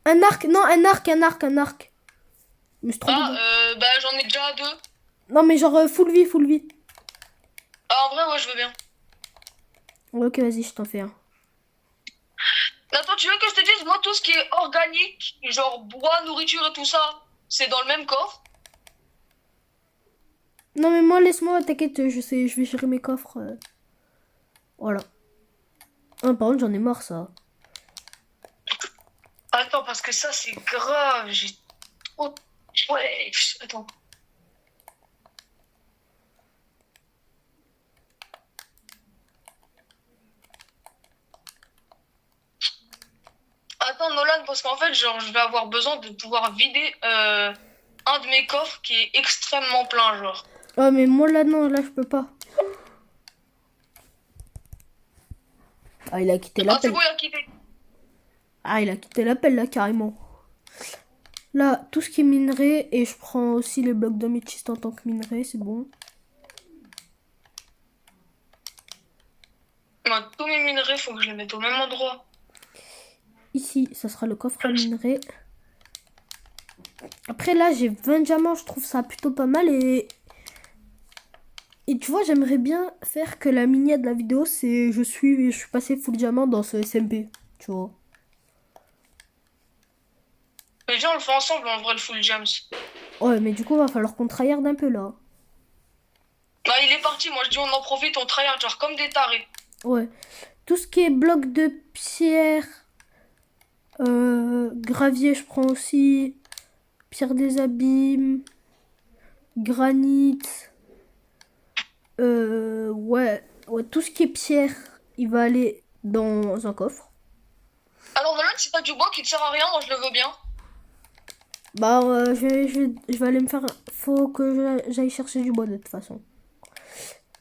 Un arc. Non, un arc. Mais c'est trop bien. Bah, j'en ai déjà 2. Non, mais genre full vie. Ah, en vrai, ouais, je veux bien. Ok, vas-y, je t'en fais un. Attends, tu veux que je te dise, moi, tout ce qui est organique, genre bois, nourriture et tout ça, c'est dans le même coffre. Non, mais moi, laisse-moi, t'inquiète, je vais gérer mes coffres. Voilà. Ah, par contre, j'en ai marre, ça. Attends, parce que ça, c'est grave. J'ai trop... Ouais, attends. Attends, Nolan, parce qu'en fait, genre, je vais avoir besoin de pouvoir vider un de mes coffres qui est extrêmement plein, genre. Ah, mais moi, là, non, là, je peux pas. Ah, il a quitté Ah, l'appel. c'est bon, il a quitté. Ah, il a quitté l'appel, là, carrément. Là, tout ce qui est minerai, et je prends aussi les blocs d'améthyste en tant que minerai, c'est bon. Moi, tous mes minerais, faut que je les mette au même endroit. Ici, ça sera le coffre à minerai. Après, là, j'ai 20 diamants, je trouve ça plutôt pas mal, et tu vois, j'aimerais bien faire que la miniature de la vidéo, c'est je suis passé full diamant dans ce SMP, tu vois. Mais viens, on le fait ensemble, en vrai, le full James. Ouais, mais du coup, va falloir qu'on tryhard un peu, là. Bah, il est parti, moi, je dis, on en profite, on tryhard, genre, comme des tarés. Ouais. Tout ce qui est bloc de pierre, gravier, je prends aussi. Pierre des abîmes, granit. Ouais, tout ce qui est pierre, il va aller dans un coffre. Alors, Nolan, si t'as du bois qui te sert à rien, moi, je le veux bien. Bah, je vais aller me faire. Faut que j'aille chercher du bois de toute façon.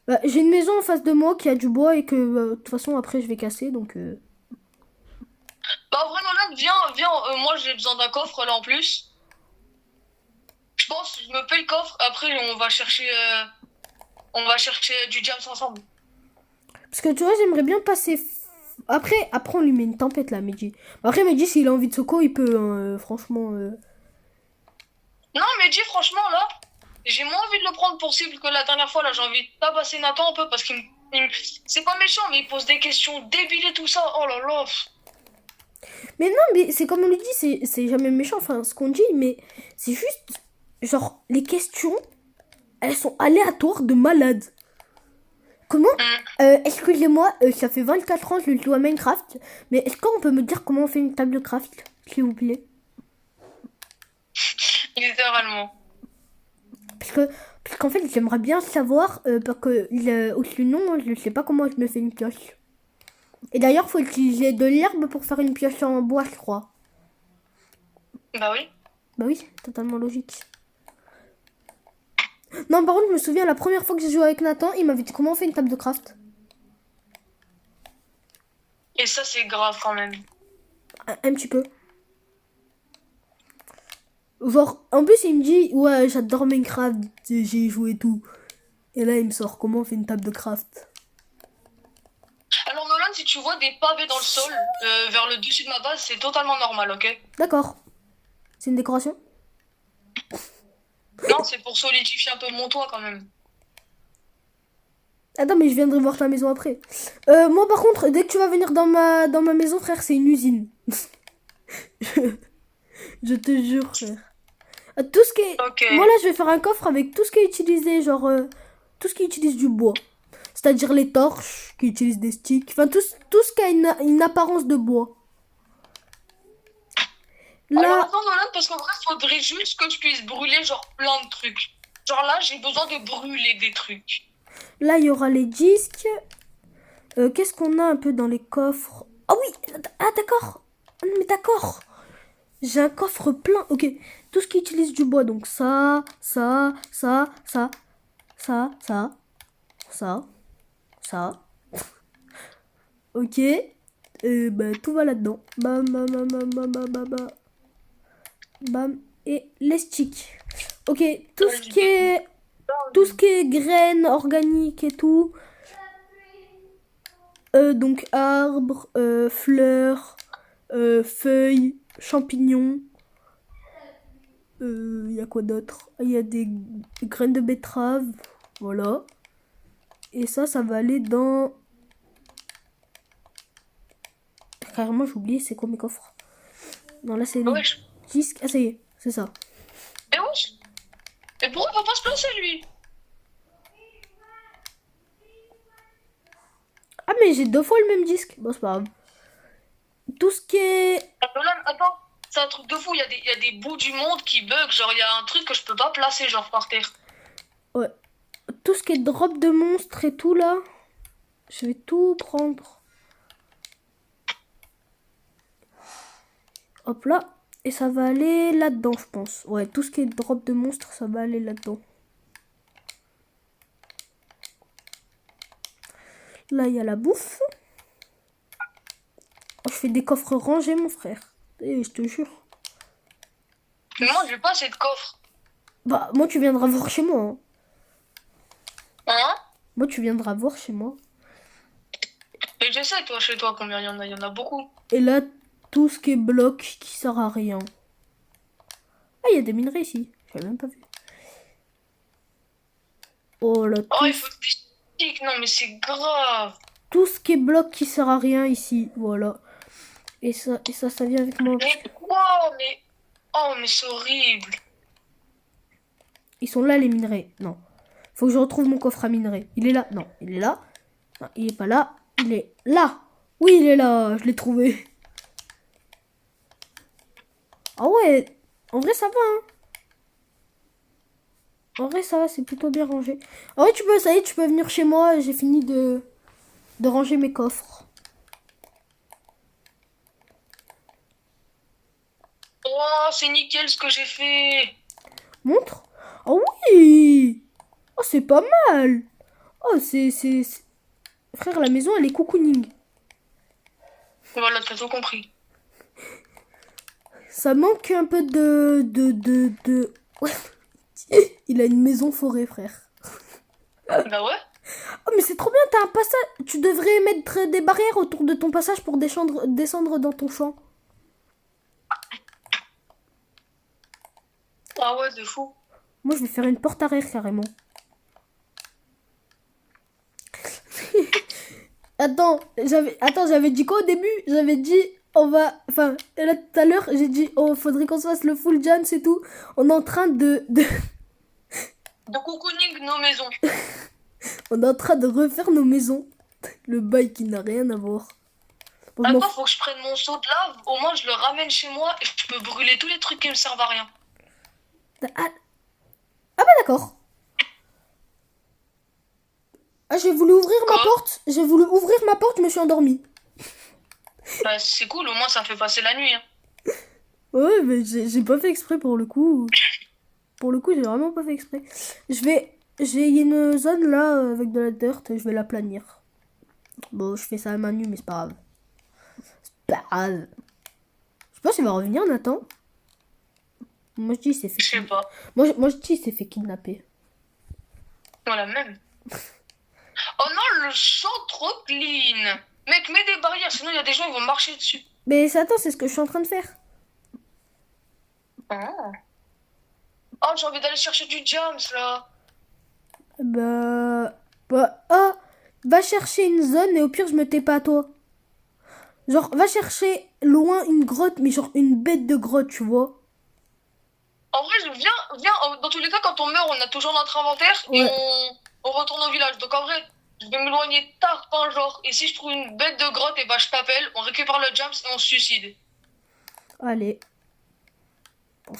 Bah, j'ai une maison en face de moi qui a du bois et que de toute façon après je vais casser donc. Bah, en vrai, Nolan, viens, moi, j'ai besoin d'un coffre, là, en plus. Je pense, je me paye le coffre, après, on va chercher du James ensemble. Parce que tu vois, j'aimerais bien passer. Après, on lui met une tempête là, Medji. Après, Medji, s'il a envie de Soko, il peut, hein, franchement. Non, mais dis, franchement, là, j'ai moins envie de le prendre pour cible que la dernière fois. Là, j'ai envie de tabasser Nathan un peu parce c'est pas méchant, mais il pose des questions débiles et tout ça. Oh là là. Mais non, mais c'est comme on lui dit, c'est jamais méchant, enfin, ce qu'on dit, mais c'est juste. Genre, les questions, elles sont aléatoires de malade. Comment excusez-moi, ça fait 24 ans que je joue à Minecraft, mais est-ce qu'on peut me dire comment on fait une table de craft, s'il vous plaît? Littéralement. Parce qu'en fait, j'aimerais bien savoir, parce que sinon, je sais pas comment je me fais une pioche. Et d'ailleurs, faut utiliser de l'herbe pour faire une pioche en bois, je crois. Bah oui. Bah oui, totalement logique. Non, par contre, je me souviens, la première fois que j'ai joué avec Nathan, il m'avait dit comment on fait une table de craft. Et ça, c'est grave quand même. Un petit peu. Genre, en plus, il me dit, ouais, j'adore Minecraft, j'ai joué et tout. Et là, il me sort comment on fait une table de craft. Alors Nolan, si tu vois des pavés dans le sol, vers le dessus de ma base, c'est totalement normal, ok? D'accord. C'est une décoration? Non, c'est pour solidifier un peu mon toit quand même. Attends, mais je viendrai voir ta maison après. Moi, par contre, dès que tu vas venir dans ma maison, frère, c'est une usine. Je te jure, frère. Tout ce qui est... Ok. Moi, là, je vais faire un coffre avec tout ce qui est utilisé, genre... tout ce qui utilise du bois. C'est-à-dire les torches, qui utilisent des sticks. Enfin, tout ce qui a une apparence de bois. Alors Là, attends Nolan, parce qu'en vrai, faudrait juste que je puisse brûler genre plein de trucs. Genre là, j'ai besoin de brûler des trucs. là, il y aura les disques. Qu'est-ce qu'on a un peu dans les coffres? Ah oui! Ah, d'accord! Ah, mais d'accord! J'ai un coffre plein. Ok. Tout ce qui utilise du bois. Donc ça, ça, ça, ça, ça, ça, ça, ça. Ok. Bah, tout va là-dedans. Bam, bam, bam, bam, bam, bam, bam, bam. Bam. Et les sticks. Ok. Tout ce qui est graines organiques et tout. Donc arbres, fleurs, feuilles, champignons. Il y a quoi d'autre? Il y a des graines de betterave. Voilà. Et ça va aller dans... Carrément, j'ai oublié, c'est quoi mes coffres? Non, là, c'est les Wesh. disques. Ah, ça y est, c'est ça. Et wesh. Et pourquoi il va pas se placer lui? Ah, mais j'ai 2 fois le même disque. Bon, c'est pas grave. Tout ce qui est... Nolan, attends. C'est un truc de fou, il y a des bouts du monde qui bug, genre il y a un truc que je peux pas placer genre par terre. Ouais. Tout ce qui est drop de monstres et tout, là. Je vais tout prendre. Hop là. Et ça va aller là-dedans, je pense. Ouais, tout ce qui est drop de monstres, ça va aller là-dedans. Là, il y a la bouffe. Oh, je fais des coffres rangés, mon frère. Et je te jure. Mais moi j'ai pas assez de coffres. Bah, moi, tu viendras voir chez moi. Hein. Hein? Moi, tu viendras voir chez moi. Et je sais toi chez toi combien il y en a beaucoup. Et là, tout ce qui est bloc qui sert à rien. Ah, il y a des minerais ici. J'avais même pas vu. Oh là, Oh il faut des sticks, non mais c'est grave. tout ce qui est bloc qui sert à rien ici. Voilà. Et ça vient avec moi. Mais quoi? Mais... Oh mais c'est horrible. Ils sont là, les minerais. Non. Faut que je retrouve mon coffre à minerais. Il est là. Non, il est là. Non, il est pas là. Il est là. Oui, il est là. Je l'ai trouvé. Ah ouais. En vrai, ça va, hein. En vrai, ça va, c'est plutôt bien rangé. Ah ouais, ça y est, tu peux venir chez moi. J'ai fini de ranger mes coffres. Oh c'est nickel ce que j'ai fait. Montre. Oh oui. Oh, c'est pas mal. Oh, Frère, la maison, elle est cocooning. Voilà, t'as tout compris. Ça manque un peu de... Ouais. Il a une maison forêt, frère. Bah ouais. Oh, mais c'est trop bien, t'as un passage. Tu devrais mettre des barrières autour de ton passage pour descendre dans ton champ. Ah ouais, de fou. Moi, je vais faire une porte arrière, carrément. J'avais dit quoi au début? J'avais dit, enfin, là, tout à l'heure, j'ai dit, oh, faudrait qu'on se fasse le full jam, c'est tout. On est en train de... De cocooning nos maisons. On est en train de refaire nos maisons. Le bail qui n'a rien à voir. Bon, Attends, faut que je prenne mon seau de lave. Au moins, je le ramène chez moi et je peux brûler tous les trucs qui me servent à rien. Ah bah d'accord. Ah, j'ai voulu ouvrir ma porte. Je me suis endormie. Bah, c'est cool, au moins ça fait passer la nuit. Hein. Ouais, mais j'ai pas fait exprès pour le coup. Pour le coup, j'ai vraiment pas fait exprès. Je vais j'ai une zone là avec de la dirt, je vais la planir. Bon, je fais ça à main nue, mais c'est pas grave. C'est pas grave. Je sais pas s'il va revenir, Nathan. Moi je dis c'est fait. Je sais pas. Moi je dis c'est fait kidnapper. Voilà, même. Oh non, le champ trop clean. Mec, mets des barrières, sinon il y a des gens qui vont marcher dessus. Mais attends, c'est ce que je suis en train de faire. Oh, oh j'ai envie d'aller chercher du jams là. Ah, va chercher une zone et au pire je me tais pas à toi. Genre, va chercher loin une grotte, mais genre une bête de grotte, tu vois. En vrai, viens, dans tous les cas, quand on meurt, on a toujours notre inventaire et Ouais. on retourne au village. Donc en vrai, je vais m'éloigner tard, pas genre. Et si je trouve une bête de grotte, et bah je t'appelle, on récupère le jams et on se suicide. Allez.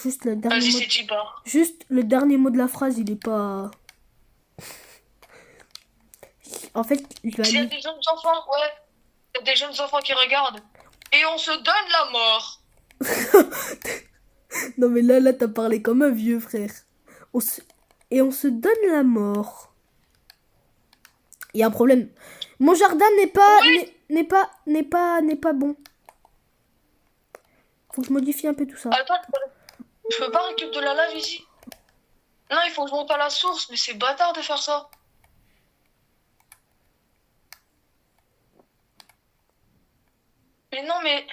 Juste le dernier Vas-y, mot. c'est Tibar. Juste le dernier mot de la phrase, il est pas. En fait, il va S'il y a aller. des jeunes enfants, ouais. Il y a des jeunes enfants qui regardent. Et on se donne la mort. Non mais là t'as parlé comme un vieux frère. Et on se donne la mort. Il y a un problème. Mon jardin n'est pas Oui. n'est pas bon. Faut que je modifie un peu tout ça. Attends, je peux pas récupérer de la lave ici. Non, il faut que je monte à la source, mais c'est bâtard de faire ça. Mais non, mais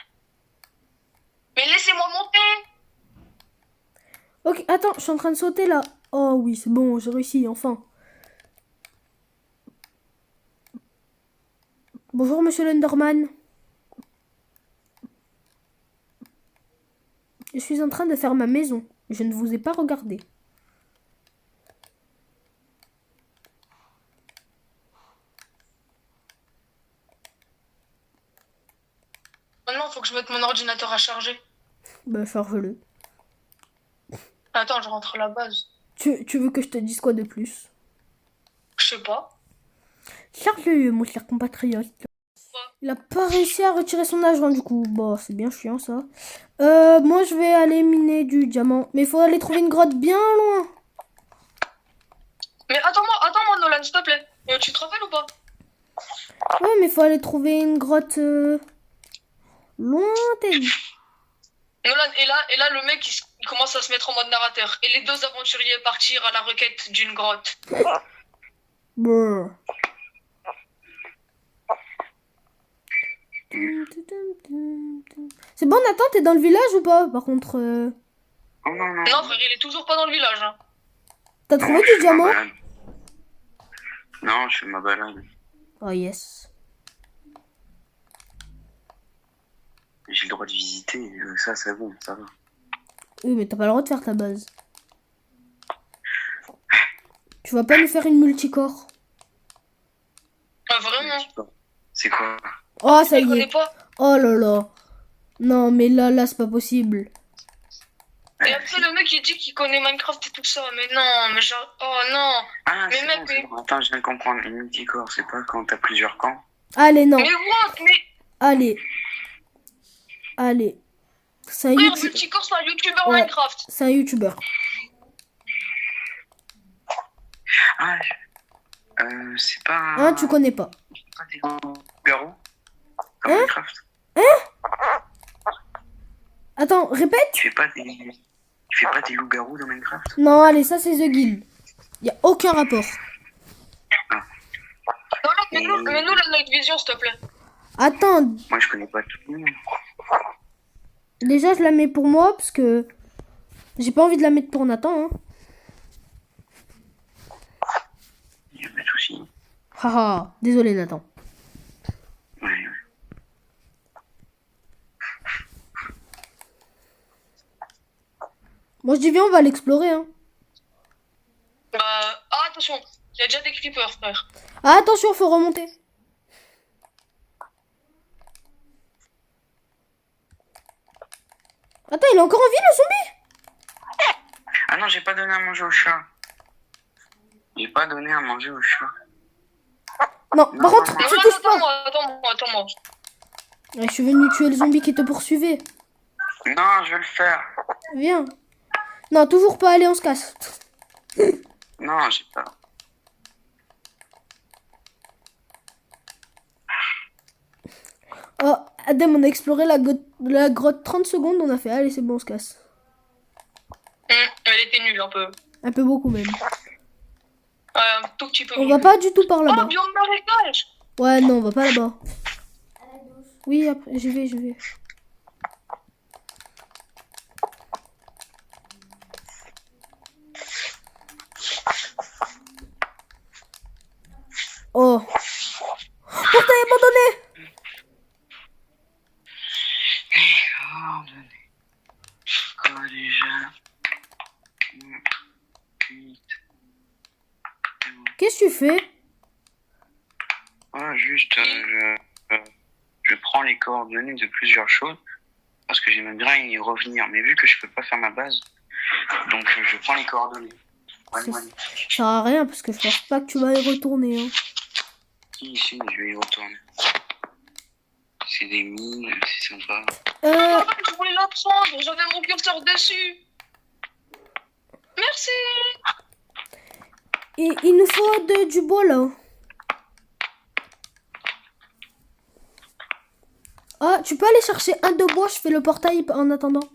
laissez-moi monter. Ok, attends, je suis en train de sauter là. Oh oui, c'est bon, j'ai réussi, enfin. Bonjour Monsieur Lenderman. Je suis en train de faire ma maison. Je ne vous ai pas regardé. Maintenant, faut que je mette mon ordinateur à charger. Bah, charge-le. Attends, je rentre à la base. Tu veux que je te dise quoi de plus? Je sais pas. Charge-le, mon cher compatriote. Il a pas réussi à retirer son argent du coup. Bon, c'est bien chiant ça. Moi je vais aller miner du diamant. Mais il faut aller trouver une grotte bien loin. Mais attends-moi, Nolan, s'il te plaît. Tu te rappelles ou pas? Ouais, mais il faut aller trouver une grotte lointaine. Nolan, et là, le mec, il commence à se mettre en mode narrateur. Et les deux aventuriers partirent à la requête d'une grotte. Brr. C'est bon, Nathan, t'es dans le village ou pas? Par contre, Oh non, non. Non, frère, il est toujours pas dans le village. Hein. t'as Non, trouvé je du fais ma diamant? balade. Non, je fais ma balade. Oh yes. J'ai le droit de visiter. Ça, c'est bon, ça va. Oui, mais t'as pas le droit de faire ta base. Tu vas pas nous faire une multicore? Ah, vraiment? C'est quoi? Oh, ça Je y connais est. pas. Oh là là. Non, mais là, c'est pas possible. Et après, le mec, il dit qu'il connaît Minecraft et tout ça. Mais non, mais genre... Oh non. Ah, Mais c'est mec, bon, c'est bon. Attends, je viens de comprendre. Une multicore, c'est pas quand t'as plusieurs camps? Allez, non. Mais what? Mais Allez. Allez. C'est un frère, YouTube. Multicore, c'est un YouTuber Ouais. Minecraft. C'est un YouTuber. Ah, c'est pas un... Hein, tu connais pas. pas des loups-garous comme Hein? Minecraft? Attends, répète. Tu fais pas des loups-garous dans Minecraft? Non, allez, ça c'est The Guild. Y a aucun rapport. Non, non, mets-nous la Night Vision, s'il te plaît. Attends, Moi, je connais pas tout le monde. déjà je la mets pour moi parce que j'ai pas envie de la mettre pour Nathan. Hein. Il y a pas de soucis. Haha, désolé Nathan. Ouais. Moi je dis viens, on va l'explorer. Hein. Ah, attention, il y a déjà des creepers, frère. Ah, attention, faut remonter. Attends, il est encore en vie le zombie? Ah non, j'ai pas donné à manger au chat. J'ai pas donné à manger au chat. Non, Non, par contre, non, tu Non, touches pas. attends-moi. Ouais, je suis venu tuer le zombie qui te poursuivait. Non, je vais le faire. Viens. Non, toujours pas, allez, on se casse. Non, j'ai pas. Oh, Adem, on a exploré la grotte 30 secondes, on a fait, allez, c'est bon, on se casse. Elle était nulle un peu. Un peu beaucoup même. Un tout petit peu. On va pas du tout par Oh, là-bas. biome marécage. Ouais, non, on va pas là-bas. Oui, après, j'y vais. Oh. Portail abandonné. Coordonnées. Quoi déjà? 8. Qu'est-ce que tu fais? Ah, juste, je prends les coordonnées de plusieurs choses parce que j'aimerais bien y revenir. Mais vu que je peux pas faire ma base, donc je prends les coordonnées. Ouais, Ça sert à rien parce que je pense pas que tu vas y retourner. Hein. Si, je vais y retourner. C'est des mines, c'est sympa. Je voulais la prendre, j'avais mon curseur dessus. Merci. Et il nous faut du bois là. Ah, tu peux aller chercher un de bois, je fais le portail en attendant.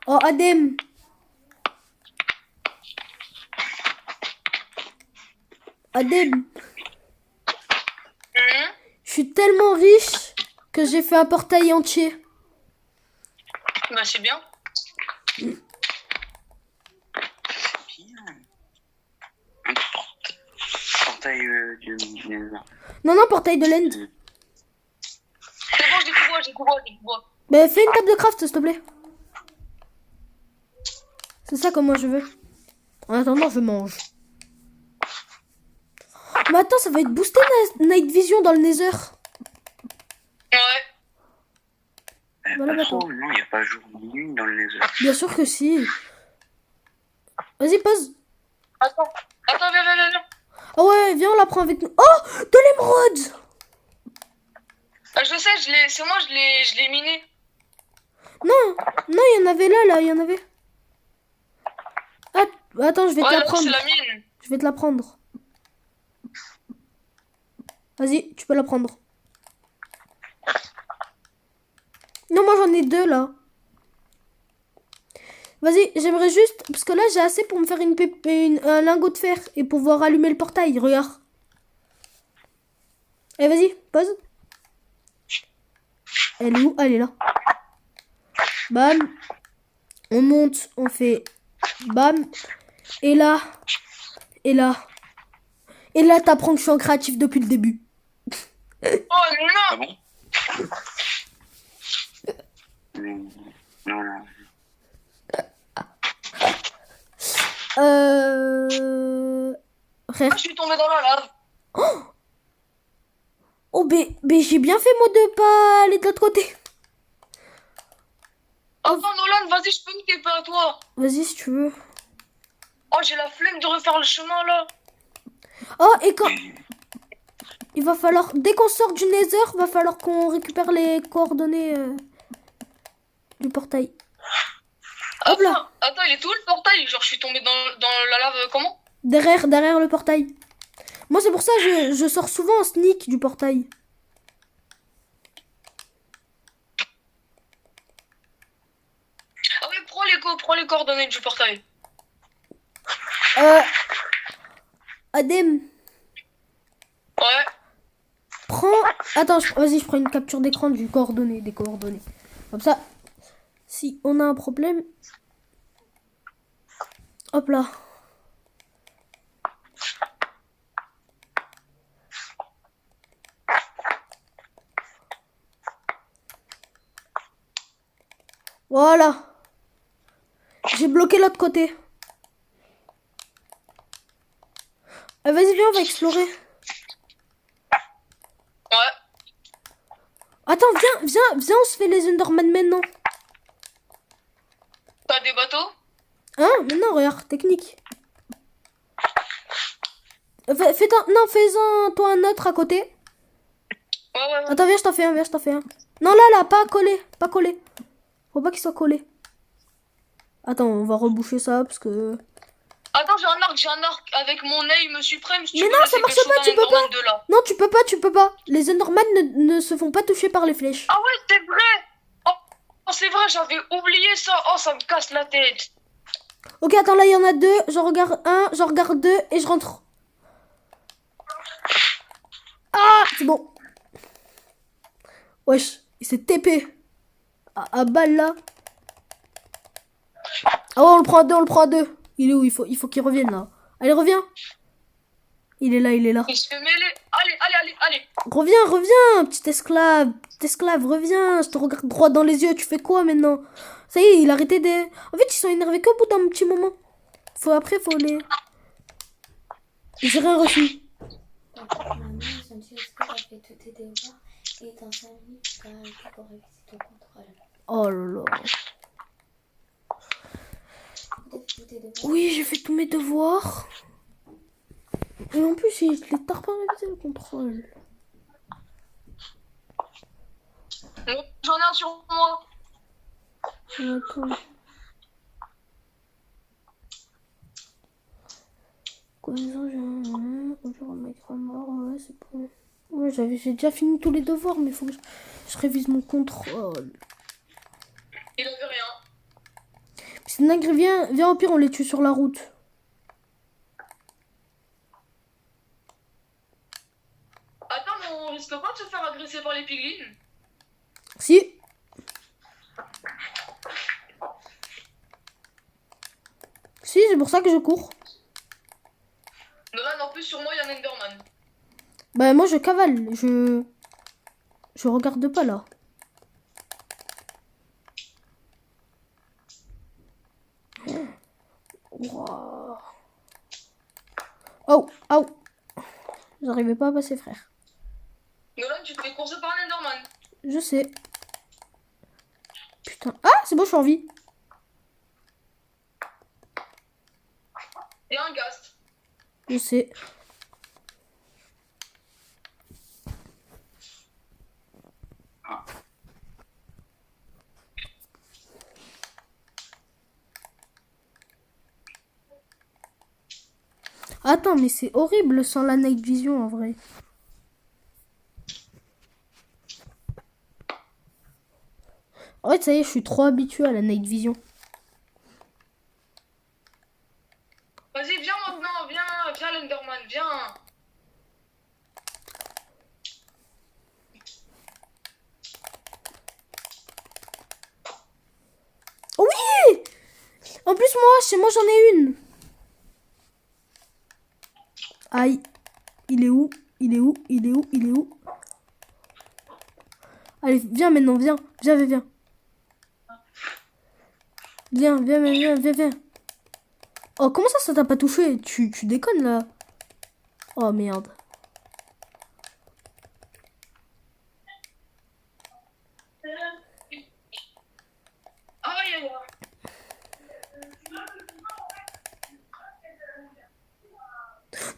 Oh, Adem. Adem. Je suis tellement riche que j'ai fait un portail entier. Bah c'est bien. Bien. Un portail du Non, portail de l'end. C'est bon, j'ai du bois. Mais fais une table de craft, s'il te plaît. C'est ça que moi je veux. En attendant, je mange. Mais attends, ça va être boosté Night Vision dans le Nether. Ouais. Voilà, pas trop, non, il n'y a pas jour ni nuit dans le laser. Bien sûr que si. Vas-y, pose. Attends, viens. Ah ouais, viens, on la prend avec nous. Oh, de l'émeraude. Ah, je sais, je l'ai miné. Non, il y en avait là, il y en avait. Ah, attends, je vais te la prendre. C'est la mine. Je vais te la prendre. Vas-y, tu peux la prendre. Non, moi j'en ai 2 là. Vas-y, j'aimerais juste... Parce que là j'ai assez pour me faire un lingot de fer et pouvoir allumer le portail, regarde. Allez, vas-y, pose. Elle est où? Elle est là. Bam. On monte, on fait... Bam. Et là... Et là... Et là, t'apprends que je suis en créatif depuis le début. Oh non! Ah bon? Non. Frère. Je suis tombé dans la lave. Oh, mais j'ai bien fait moi de pas aller de l'autre côté. Attends, Nolan, vas-y, je peux me taper à toi. Vas-y si tu veux. Oh, j'ai la flemme de refaire le chemin là. Oh, et quand... Il va falloir... Dès qu'on sort du Nether, va falloir qu'on récupère les coordonnées du portail. Hop là. Attends, il est où le portail? Genre, je suis tombé dans la lave, comment? Derrière le portail. Moi, c'est pour ça que je sors souvent en sneak du portail. Ah oui, prends les coordonnées du portail. Adem, Ouais. prends... Attends, vas-y, je prends une capture d'écran des coordonnées. Comme ça, si on a un problème... Hop là. Voilà. J'ai bloqué l'autre côté. Vas-y, viens, on va explorer. Ouais. Attends, viens, on se fait les Enderman maintenant. T'as des bateaux? Hein? Maintenant, regarde, technique. Fais-en toi un autre à côté. Ouais. Attends, viens, je t'en fais un, Non, là, pas collé. Faut pas qu'il soit collé. Attends, on va reboucher ça parce que... Attends, j'ai un arc avec mon aim suprême. Si tu Mais veux non, ça essayer de marche shooter pas, un tu peux Enderman de là. Non, tu peux pas. Les Enderman ne se font pas toucher par les flèches. Ah ouais, c'est vrai. Oh, c'est vrai, j'avais oublié ça. Oh, ça me casse la tête. Ok, attends, là, il y en a deux. J'en regarde un, j'en regarde deux et je rentre. Ah, c'est bon. Wesh, il s'est TP. À balle, là. Ah ouais, on le prend à deux. Il est où? Il faut qu'il revienne, là. Allez, reviens. Il est là. Il se fait mêler. Allez. Reviens, petit esclave. Petit esclave, reviens. Je te regarde droit dans les yeux. Tu fais quoi, maintenant? Ça y est, il a arrêté de... En fait, ils sont énervés qu'au bout d'un petit moment. Après, faut les... J'ai rien reçu. Maman, je me suis dit que t'as fait tous tes devoirs et dans 5 minutes, tu vas arrêter pour réviser ton contrôle. Oh là là. T'as fait tous tes devoirs? Oui, j'ai fait tous mes devoirs. Et en plus, je l'ai tard pas révisé le contrôle. J'en ai un sur moi. Attends. Connaissance, j'ai un micro mort, ouais, c'est bon. Ouais, j'ai déjà fini tous les devoirs, mais il faut que je révise mon contrôle. Il avait rien. C'est dingue, viens, au pire, on les tue sur la route. Attends, mais on risque pas de se faire agresser par les piglins? Si. Si, c'est pour ça que je cours. Nolan, en plus, sur moi, il y a un Enderman. Bah, moi, je cavale. Je regarde pas, là. Wow. Oh. J'arrivais pas à passer, frère. Nolan, tu te fais courser par un Enderman. Je sais. Putain. Ah, c'est bon, je suis en vie. Et un Ghast. Je sais. Attends, mais c'est horrible sans la night vision en vrai. En fait, ça y est, je suis trop habitué à la night vision. Vas-y, viens maintenant, viens l'Enderman, viens. Oui! En plus, chez moi, j'en ai une. Aïe. Il est où? Allez, viens maintenant, viens. Viens. Viens. Oh, comment ça t'a pas touché? Tu déconnes, là. Oh, merde. Aïe.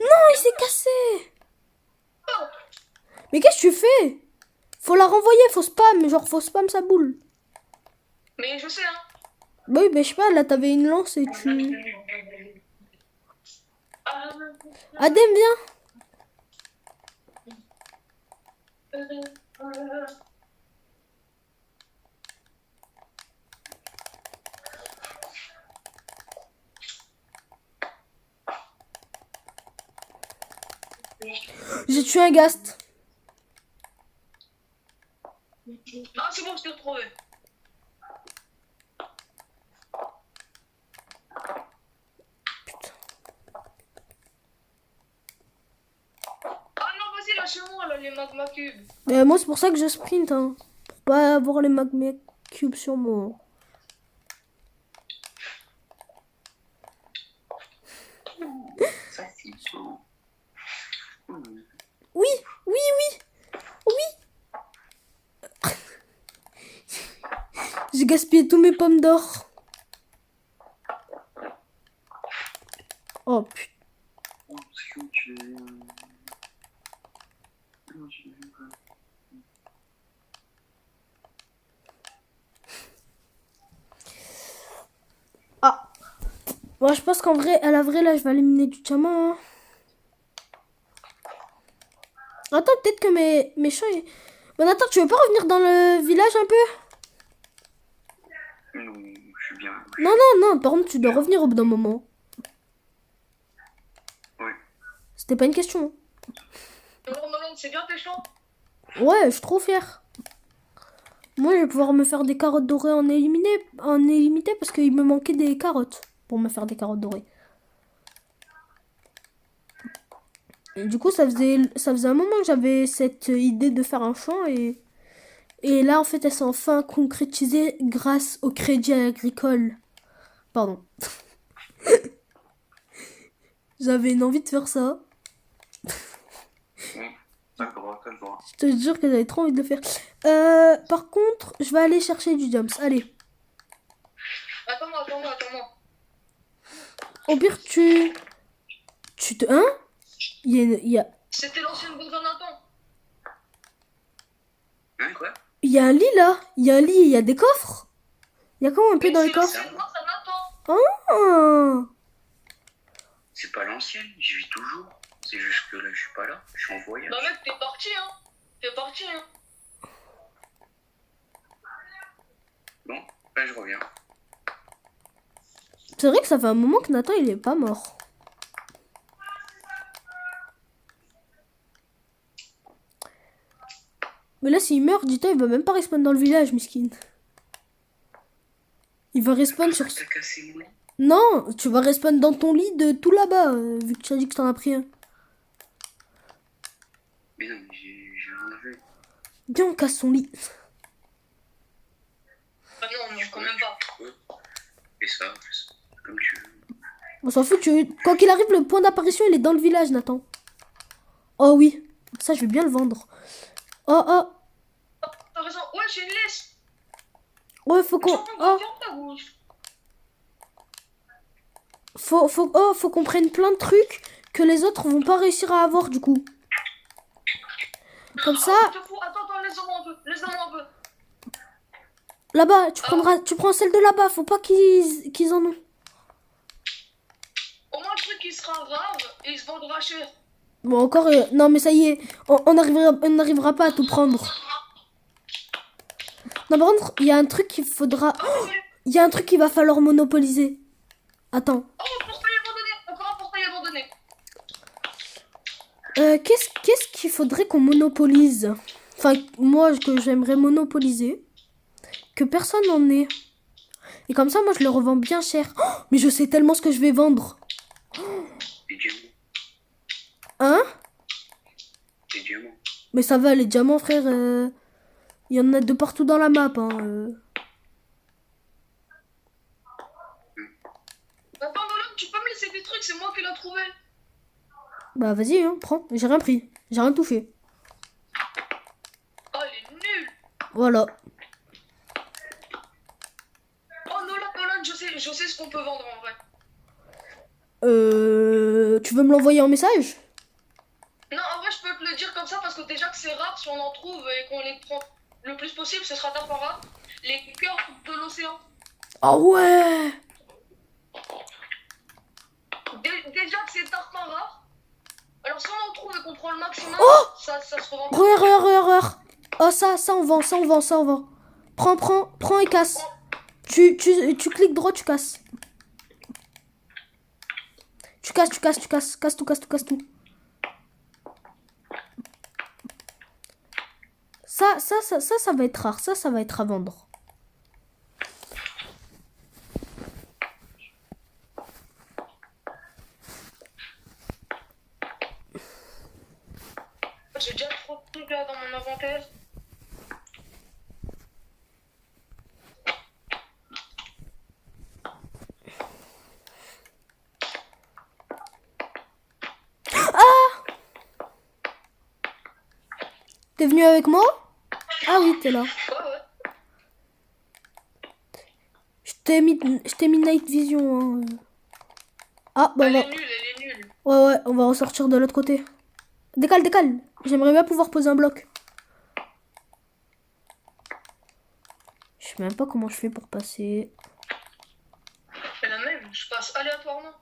Non, il s'est cassé. Mais qu'est-ce que tu fais? Faut la renvoyer, faut spam sa boule. Mais je sais, hein. Bah oui, mais je sais pas, là t'avais une lance et tu... Adem, viens. J'ai tué un Ghast. Ah, c'est bon, je t'ai retrouvé. Ah non, vas-y, lâchez-moi, là, les magma cubes. Moi, c'est pour ça que je sprint, hein. Pour pas avoir les magma cubes sur moi. Facile. Oui. J'ai gaspillé tous mes pommes d'or. Oh putain. Moi, je pense qu'en vrai, à la vraie, là, je vais aller miner du diamant. Hein. Attends, peut-être que mes champs... Bon, attends, tu veux pas revenir dans le village un peu? Non, je suis bien. Non, par contre, tu dois revenir au bout d'un moment. Oui. C'était pas une question. Alors, Nolan, c'est bien tes champs? Ouais, je suis trop fière. Moi, je vais pouvoir me faire des carottes dorées en illimité parce qu'il me manquait des carottes pour me faire des carottes dorées. Et du coup, ça faisait un moment que j'avais cette idée de faire un champ et là, en fait, elle s'est enfin concrétisée grâce au crédit agricole. Pardon. J'avais une envie de faire ça. D'accord, t'as le droit. Je te jure que j'avais trop envie de le faire. Par contre, je vais aller chercher du jumps. Allez. Attends-moi. Au pire, tu te... Hein? Il y a... C'était l'ancienne bourse de Nathan. Hein, quoi? Il y a un lit là. Il y a un lit, il y a des coffres. Il y a comment un peu dans les C'est coffres? l'ancienne bourse de Nathan. Ah. C'est pas l'ancienne, j'y vis toujours. C'est juste que là, je suis pas là, je suis en voyage. Bah mec, t'es parti, hein. Bon, là, je reviens. C'est vrai que ça fait un moment que Nathan il est pas mort. Mais là s'il meurt, dis-toi, il va même pas respawn dans le village, miskin. Il va respawn sur... T'as cassé mon lit? Non, tu vas respawn dans ton lit de tout là-bas, vu que tu as dit que t'en as pris un. Mais non, mais j'ai enlevé. Viens, on casse son lit. Ah non, quand même pas. Et ça, comme tu veux. On s'en fout, quoi qu'il arrive, le point d'apparition il est dans le village, Nathan. Oh oui, ça je vais bien le vendre. Oh. T'as raison. Ouais, j'ai une laisse. Ouais, faut qu'on... Oh, faut qu'on prenne plein de trucs que les autres vont pas réussir à avoir du coup. Comme ça, Attends, laisse-moi un peu. là-bas, tu prends celle de là-bas, faut pas qu'ils en ont. Au moins le truc qui sera rare et il se vendra cher. Bon, encore, non mais ça y est, on n'arrivera pas à tout prendre. Non, par contre, il y a un truc qu'il faudra... Oh, il y a un truc qu'il va falloir monopoliser. Attends. Oh, portail abandonné. Encore un portail abandonné. Qu'est-ce qu'il faudrait qu'on monopolise? Enfin, moi, que j'aimerais monopoliser. Que personne n'en ait. Et comme ça, moi, je le revends bien cher. Oh, mais je sais tellement ce que je vais vendre. Des diamants. Hein? Des diamants. Mais ça va, les diamants, frère. Il y en a de partout dans la map. Hein. Attends, Nolan, tu peux me laisser des trucs, c'est moi qui l'ai trouvé. Bah, vas-y, hein, prends. J'ai rien pris. J'ai rien touché. Oh, il est nul. Voilà. Oh, Nolan, je sais ce qu'on peut vendre en vrai. Tu veux me l'envoyer en message? Non, en vrai, je peux te le dire comme ça parce que déjà que c'est rare, si on en trouve et qu'on les prend le plus possible, ce sera tellement rare. Les cœurs de l'océan. Ah ouais! Déjà que c'est tartin rare. Alors, si on en trouve et qu'on prend le maximum, Oh, ça se revend. Regarde. Oh, ça on vend. Prends et casse. Tu cliques droit, tu casses. Tu casses. Casse tout. Ça va être rare. Ça va être à vendre. J'ai déjà trop de trucs là dans mon inventaire. T'es venu avec moi? Ah oui, t'es là. Ouais. Je t'ai mis Night Vision. Hein. Ah, bah Elle est nulle. Ouais, on va ressortir de l'autre côté. Décale. J'aimerais bien pouvoir poser un bloc. Je sais même pas comment je fais pour passer. C'est la même. je passe aléatoirement.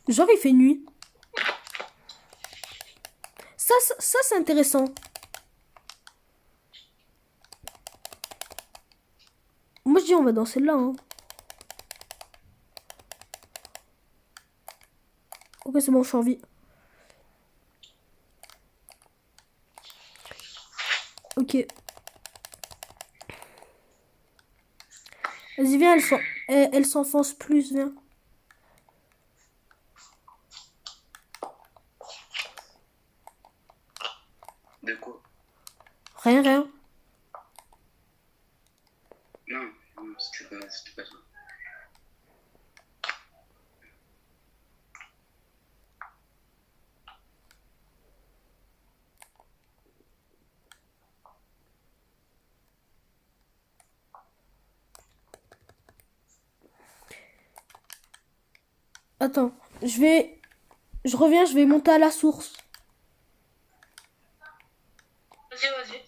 Genre, il fait nuit. Ça c'est intéressant. Moi, je dis, on va dans celle-là. Hein. Ok, c'est bon, je suis en vie. Ok. Vas-y, viens, elle s'enfonce plus, viens. De quoi? Rien, rien. Non, non, c'était pas ça. Attends, je reviens, je vais monter à la source. Vas-y, vas-y.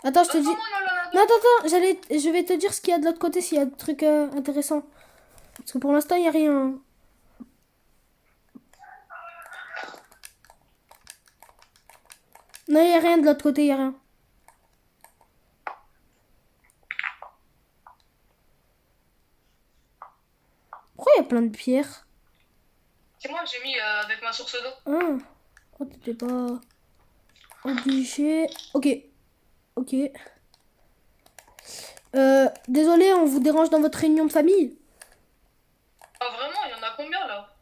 Attends, je te dis... Attends-moi, là. Non, attends, je vais te dire ce qu'il y a de l'autre côté, s'il y a des trucs intéressants. Parce que pour l'instant, il n'y a rien. Non, il n'y a rien de l'autre côté, il n'y a rien. Pourquoi il y a plein de pierres? C'est moi que j'ai mis avec ma source d'eau. Ah, oh, t'étais pas obligé. Ok, ok. Désolé, on vous dérange dans votre réunion de famille. Ah, vraiment, il y en a combien là?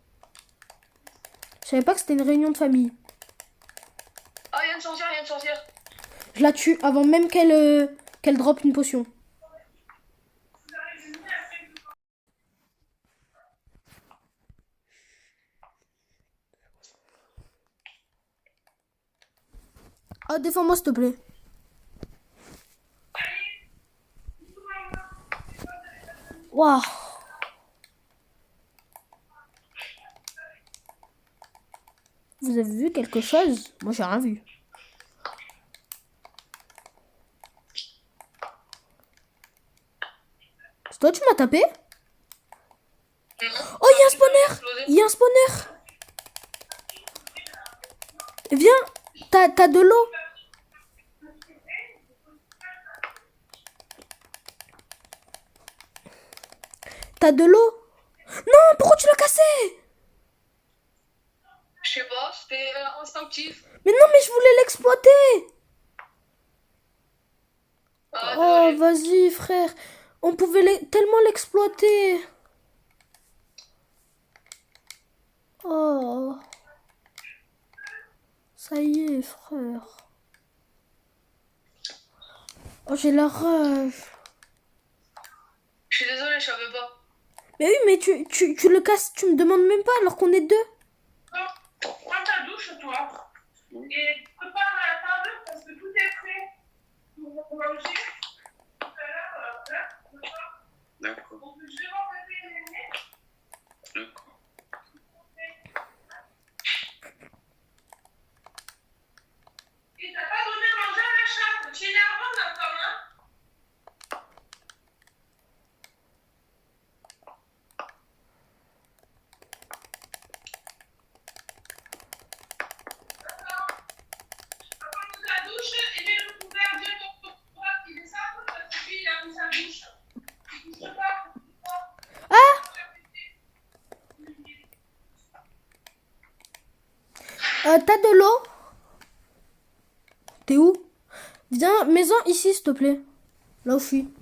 Je savais pas que c'était une réunion de famille. Ah, il y a une sorcière, il y a une sorcière. Je la tue avant même qu'elle drop une potion. Ah, défends-moi s'il te plaît. Waouh. Vous avez vu quelque chose? Moi, j'ai rien vu. C'est toi, tu m'as tapé? Non. Oh, il y a un spawner! Explosé. Il y a un spawner! Viens, t'as de l'eau. T'as de l'eau? Non, pourquoi tu l'as cassé? Je sais pas, c'était instinctif. Mais non, mais je voulais l'exploiter. Ah, Oh, désolé. vas-y, frère. On pouvait tellement l'exploiter. Oh. Ça y est, frère. Oh, j'ai la rage. Je suis désolé, je savais pas. Mais oui, mais tu le casses, tu me demandes même pas alors qu'on est deux. Prends ta douche, toi, et prépare la table parce que tout est prêt pour manger. Tout à l'heure, là, D'accord. donc je vais remplacer les nénés. D'accord. Et t'as pas donné à manger à la chatte. Tu es énervant, d'accord, hein? Prends ta douche et mets le couvert bien dans ton droit qui descend parce que lui, il a mis sa douche. Il touche pas. T'as de l'eau? T'es où? Viens, mets-en ici, s'il te plaît. Là où je suis.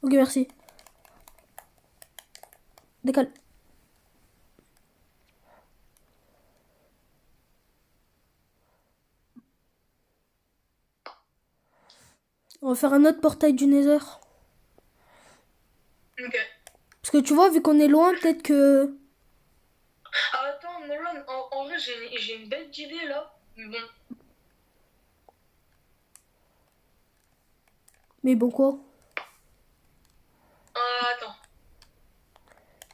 Ok, merci. Décale. On va faire un autre portail du Nether. Ok. Parce que tu vois, vu qu'on est loin, peut-être que... Ah, attends, Nolan, en vrai, j'ai une belle idée là. Mais bon, Mais bon, quoi? Attends.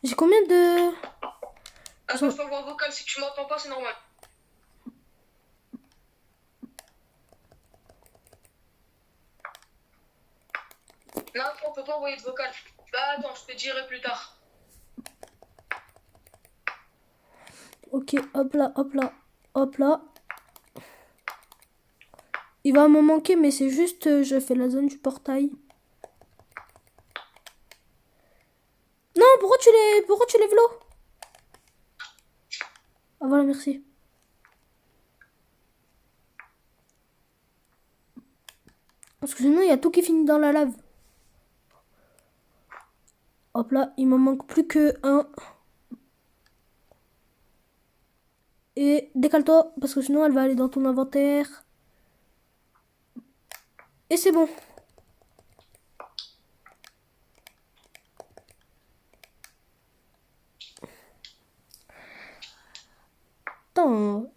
J'ai combien de... Attends, je t'envoie un vocal. Si tu m'entends pas, c'est normal. Non, on peut pas envoyer de vocal. Bah attends, je te dirai plus tard. Ok, hop là, hop là, hop là. Il va m'en manquer, mais c'est juste, je fais la zone du portail. Non, pourquoi tu lèves l'eau? Ah voilà, merci. Parce que sinon, il y a tout qui finit dans la lave. Hop là, il m'en manque plus que un. Et décale-toi, parce que sinon, elle va aller dans ton inventaire. Et c'est bon. Attends,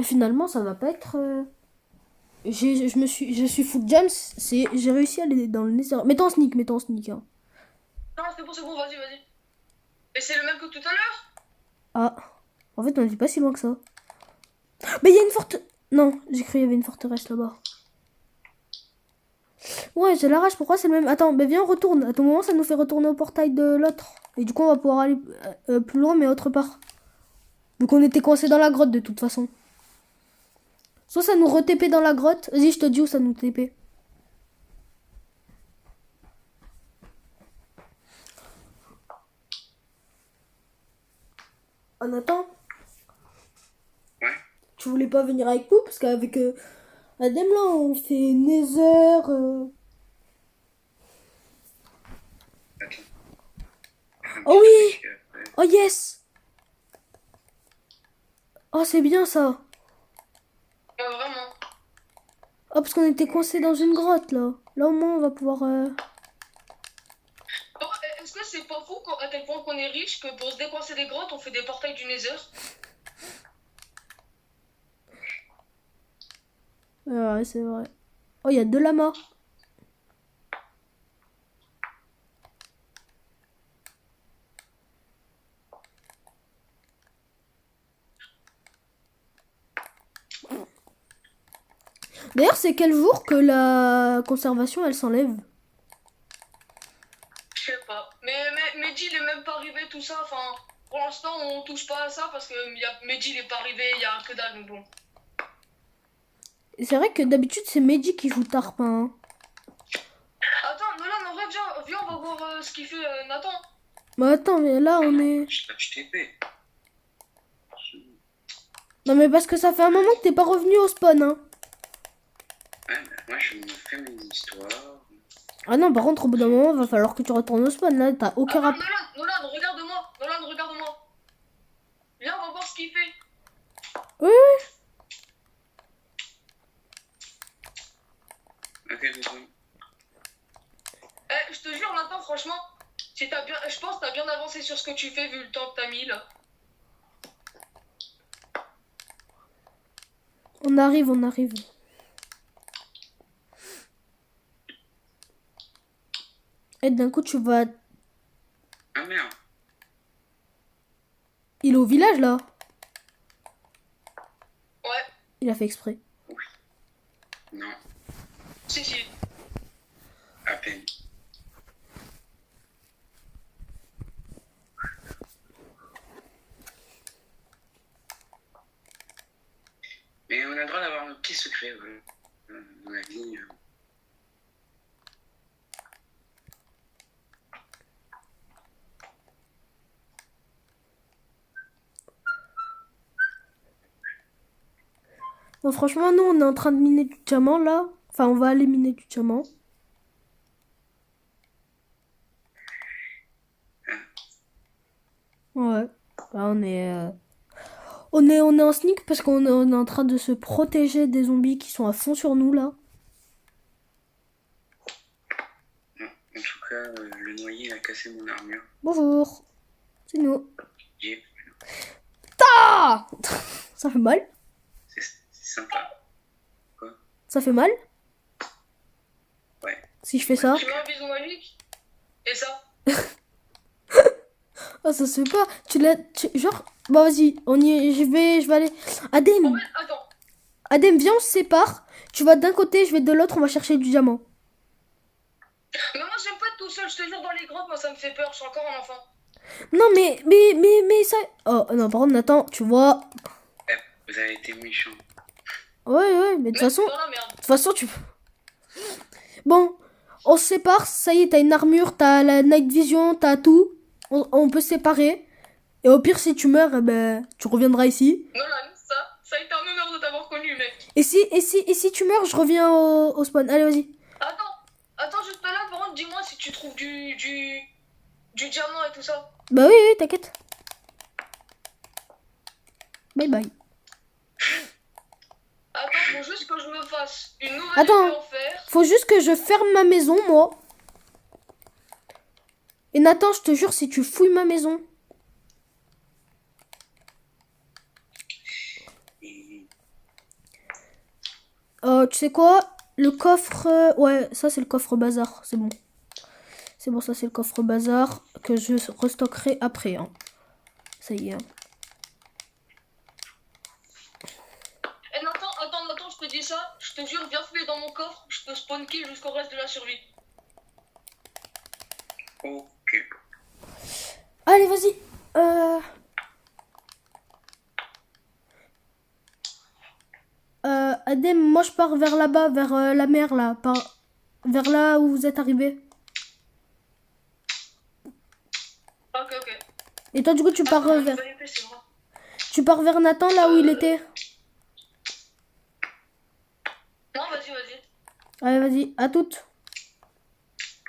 finalement, ça va pas être... Je suis full jams, j'ai réussi à aller dans le Nether. Mets-toi en sneak, hein. Non, c'est bon, vas-y. Et c'est le même que tout à l'heure? Ah, en fait, on n'était pas si loin que ça. Mais il y a une forte... Non, j'ai cru qu'il y avait une forteresse là-bas. Ouais, j'ai la rage, pourquoi c'est le même... Attends, viens, on retourne. À tout moment, ça nous fait retourner au portail de l'autre. Et du coup, on va pouvoir aller plus loin, mais autre part. Vu qu'on était coincé dans la grotte, de toute façon. Soit ça nous re-TP dans la grotte. Vas-y, je te dis où ça nous TP. En attendant, Ouais. tu voulais pas venir avec nous parce qu'avec Adem là, on fait Nether. Attends. Oh oui! Oh yes! Oh, c'est bien ça. Vraiment. Oh, parce qu'on était coincé dans une grotte là. Là, au moins, on va pouvoir. Oh, est-ce que c'est pas fou à quel point qu'on est riche que pour se décoincer des grottes, on fait des portails du Nether? Ouais, c'est vrai. Oh, il y a 2 lamas. D'ailleurs, c'est quel jour que la conservation elle s'enlève? Je sais pas. Mais Mehdi, il est même pas arrivé, tout ça. Enfin, pour l'instant, on touche pas à ça parce que Mehdi, il est pas arrivé, il y a que dalle, donc bon. C'est vrai que d'habitude, c'est Mehdi qui joue Tarpin. Hein. Attends, Nolan, en vrai, viens, on va voir ce qu'il fait Nathan. Mais attends, mais là, on est... Je TP. Non, mais parce que ça fait un moment que t'es pas revenu au spawn, hein. Ouais, bah, moi je me fais mes histoires. Ah non, par contre, au bout d'un moment, va falloir que tu retournes au spawn, là, t'as aucun Attends, rapport. Nolan, regarde-moi. Nolan, regarde-moi. Viens, on va voir ce qu'il fait. Oui, Ok, désolé. Je te jure, Nathan, franchement, si t'as bien, je pense que t'as bien avancé sur ce que tu fais vu le temps que t'as mis là. on arrive. Et d'un coup, tu vas... Ah merde. Il est au village, là. Ouais, Il a fait exprès. Non, si. à peine. Mais on a le droit d'avoir nos petits secrets dans la vie. Bon, franchement, nous, on est en train de miner du diamant, là. Enfin, on va aller miner du diamant. Ouais. Là, on est en sneak parce on est en train de se protéger des zombies qui sont à fond sur nous, là. Non, en tout cas, le noyer a cassé mon armure. Bonjour. C'est nous. J'ai- Ah Ça fait mal. C'est sympa. Ça fait mal. Ouais. Si je fais ça. Tu mets un bison magique. Et ça. Ah, ça se fait pas. Genre, bah vas-y, je vais aller. En Adem, fait, attends. Adem, viens, on se sépare. Tu vas d'un côté, je vais de l'autre, on va chercher du diamant. Mais moi, j'aime pas être tout seul. Je te jure, dans les grottes, moi, ça me fait peur. Je suis encore un enfant. Non, mais ça. Oh, non, par contre, Nathan, tu vois. Vous avez été méchant. Ouais, mais de toute Mais façon, c'est dans la merde. de toute façon, tu. Bon, on se sépare. Ça y est, t'as une armure, t'as la night vision, t'as tout. On peut se séparer. Et au pire, si tu meurs, eh ben, tu reviendras ici. Nolan, ça a été un honneur de t'avoir connu, mec. Et si tu meurs, je reviens au spawn. Allez, vas-y. Attends, juste là, par contre, dis-moi si tu trouves du diamant et tout ça. Bah oui, t'inquiète. Bye bye. Attends, faut juste que je me fasse une nouvelle Attends. épée en fer. Faut juste que je ferme ma maison, moi. Et Nathan, je te jure, si tu fouilles ma maison. Tu sais quoi? Le coffre... ouais, ça c'est le coffre bazar, c'est bon. C'est bon, ça c'est le coffre bazar que je restockerai après. Hein. Ça y est. Hein. Eh, Nathan, attends, je te dis ça. Je te jure, viens fouiller dans mon coffre. Je te spawn kill jusqu'au reste de la survie. Ok. Allez, vas-y. Adem, moi je pars vers là-bas, vers la mer là. Vers là où vous êtes arrivés. Ok. Et toi, du coup, tu pars Ah, vers... nouvelle épée, c'est vrai. Tu pars vers Nathan, là où il était. Non, vas-y. Allez, vas-y, à toutes.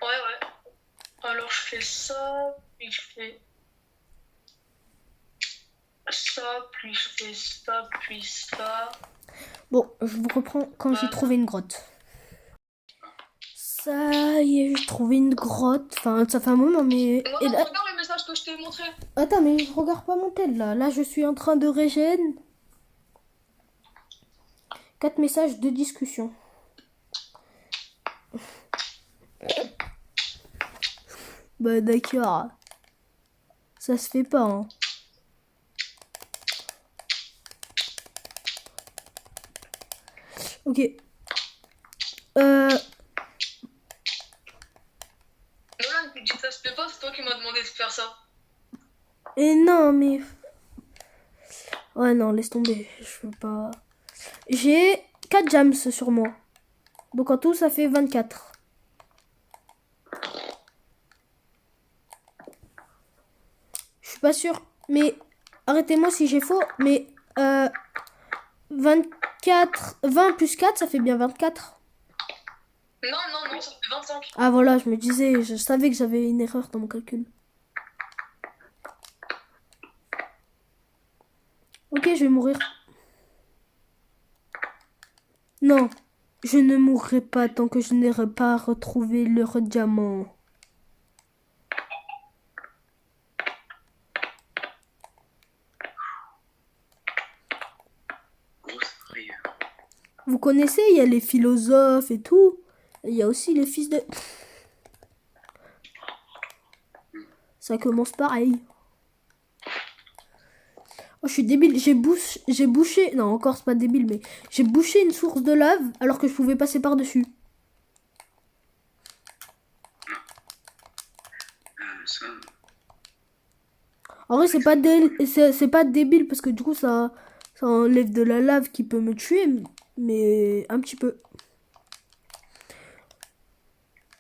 Ouais. Alors, je fais ça, puis je fais ça, puis je fais ça, puis ça. Bon, je vous reprends quand j'ai trouvé une grotte. Ça y est, j'ai trouvé une grotte. Enfin, ça fait un moment, mais... Non, Et là... regarde le message que je t'ai montré. Attends, mais je regarde pas mon tel, là. Là, je suis en train de régène. 4 messages de discussion. Bah, d'accord. Ça se fait pas, hein. Ok. Nolan, tu dis que ça se fait pas, c'est toi qui m'as demandé de faire ça. Et non, mais... Ouais, non, laisse tomber. Je veux pas... J'ai 4 jams sur moi. Donc en tout, ça fait 24. Je suis pas sûre. Mais arrêtez-moi si j'ai faux. Mais 24... 20 plus 4, ça fait bien 24. Non, ça fait 25. Ah voilà, je me disais, je savais que j'avais une erreur dans mon calcul. Ok, je vais mourir. Non, je ne mourrai pas tant que je n'aurai pas retrouvé le diamant. Grosse frayeur. Vous connaissez, il y a les philosophes et tout. Il y a aussi les fils de... Ça commence pareil. Oh, je suis débile. J'ai bouché... Non, encore, c'est pas débile, mais... J'ai bouché une source de lave alors que je pouvais passer par-dessus. Ça... En vrai, c'est pas débile parce que du coup, ça enlève de la lave qui peut me tuer, mais un petit peu.